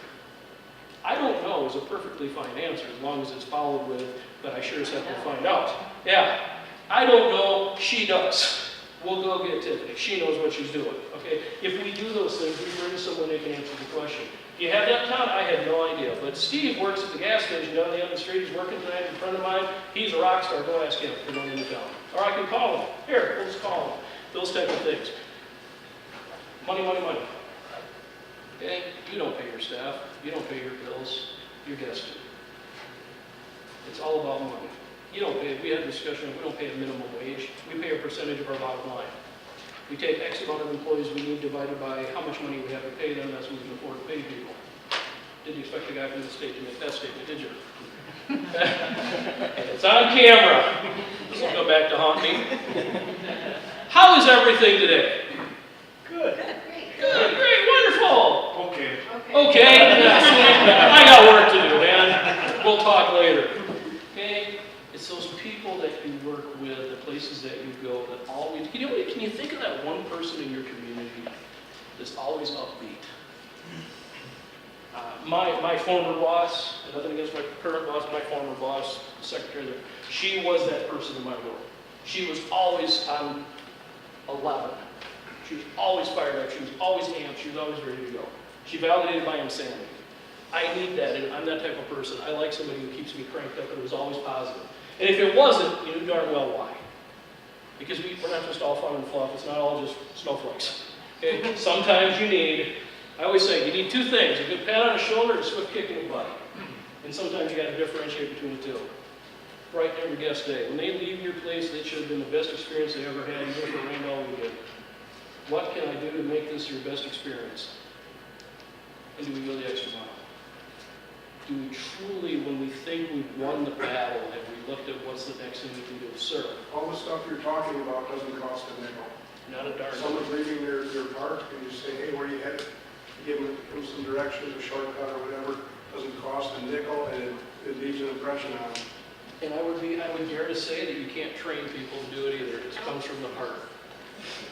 I don't know is a perfectly fine answer as long as it's followed with, but I sure as heck will find out. Yeah. I don't know. She does. We'll go get Tiffany. She knows what she's doing. Okay? If we do those things, we bring someone who can answer the question. Do you have that, Todd? I have no idea. But Steve works at the gas station down the other street. He's working tonight. A friend of mine. He's a rock star. Go ask him. We're going into town. Or I can call him. Here, we'll just call him. Those type of things. Money, money, money. Okay? You don't pay your staff. You don't pay your bills. Your guests do. It's all about money. You don't pay, we had a discussion, we don't pay a minimum wage. We pay a percentage of our bottom line. We take X amount of employees we need divided by how much money we have to pay them, that's what we can afford to pay people. Didn't expect a guy from the state to make that statement, did you? It's on camera. This will come back to haunt me. How is everything today? Good. Good, great, wonderful. Okay. Okay, that's sweet. I got work to do, man. We'll talk later. Okay, it's those people that you work with, the places that you go that always, you know, can you think of that one person in your community that's always upbeat? My former boss, nothing against my current boss, my former boss, secretary there, she was that person in my world. She was always on 11. She was always fired up. She was always amped. She was always ready to go. She validated my insanity. I need that, and I'm that type of person. I like somebody who keeps me cranked up and was always positive. And if it wasn't, you knew darn well why. Because we're not just all fun and fluff. It's not all just snowflakes. Okay? Sometimes you need, I always say, you need two things: a good pat on the shoulder and a swift kick in the butt. And sometimes you got to differentiate between the two. Right every guest day. When they leave your place, it should have been the best experience they ever had, even if it rained all weekend. What can I do to make this your best experience? And do we go the extra mile? Do we truly, when we think we've won the battle, have we looked at what's the next thing we can do to serve? All the stuff you're talking about doesn't cost a nickel. Not a darn Someone's leaving their park and you say, hey, where are you headed? You give them some directions, a shortcut or whatever, doesn't cost a nickel, and it leaves an impression on them. And I would dare to say that you can't train people to do it either. It comes from the heart.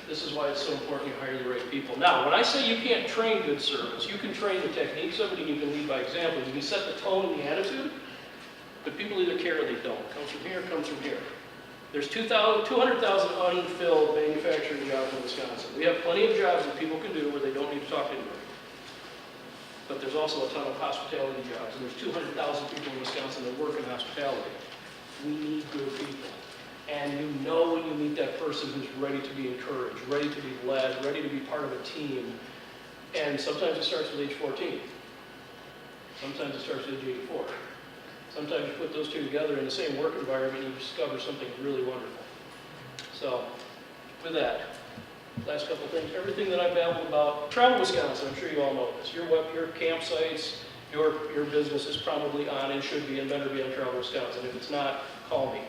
This is why it's so important you hire the right people. Now, when I say you can't train good service, you can train the techniques of it and you can lead by example. You can set the tone and the attitude, but people either care or they don't. It comes from here, it comes from here. There's 200,000 unfilled manufacturing jobs in Wisconsin. We have plenty of jobs that people can do where they don't need to talk to anybody. But there's also a ton of hospitality jobs, and there's 200,000 people in Wisconsin that work in hospitality. We need good people. And you know when you meet that person who's ready to be encouraged, ready to be led, ready to be part of a team. And sometimes it starts with age 14. Sometimes it starts with age 84. Sometimes you put those two together in the same work environment and you discover something really wonderful. So, with that, last couple of things. Everything that I've babbled about, Travel Wisconsin, I'm sure you all know this. Your campsites, your business is probably on and should be and better be on Travel Wisconsin. If it's not, call me.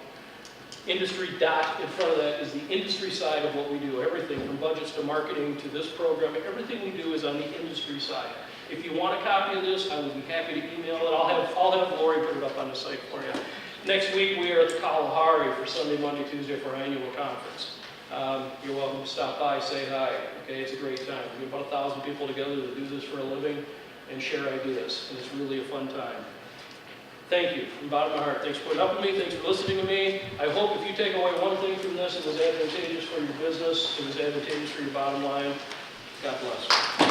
Industry dot in front of that is the industry side of what we do. Everything from budgets to marketing to this program, everything we do is on the industry side. If you want a copy of this, I would be happy to email it. I'll have Lori put it up on the site for you. Next week we are at the Kalahari for Sunday, Monday, Tuesday for our annual conference. You're welcome to stop by, say hi. Okay, it's a great time. We get about 1,000 people together to do this for a living and share ideas, and it's really a fun time. Thank you from the bottom of my heart. Thanks for putting up with me. Thanks for listening to me. I hope if you take away one thing from this, it was advantageous for your business. It was advantageous for your bottom line. God bless.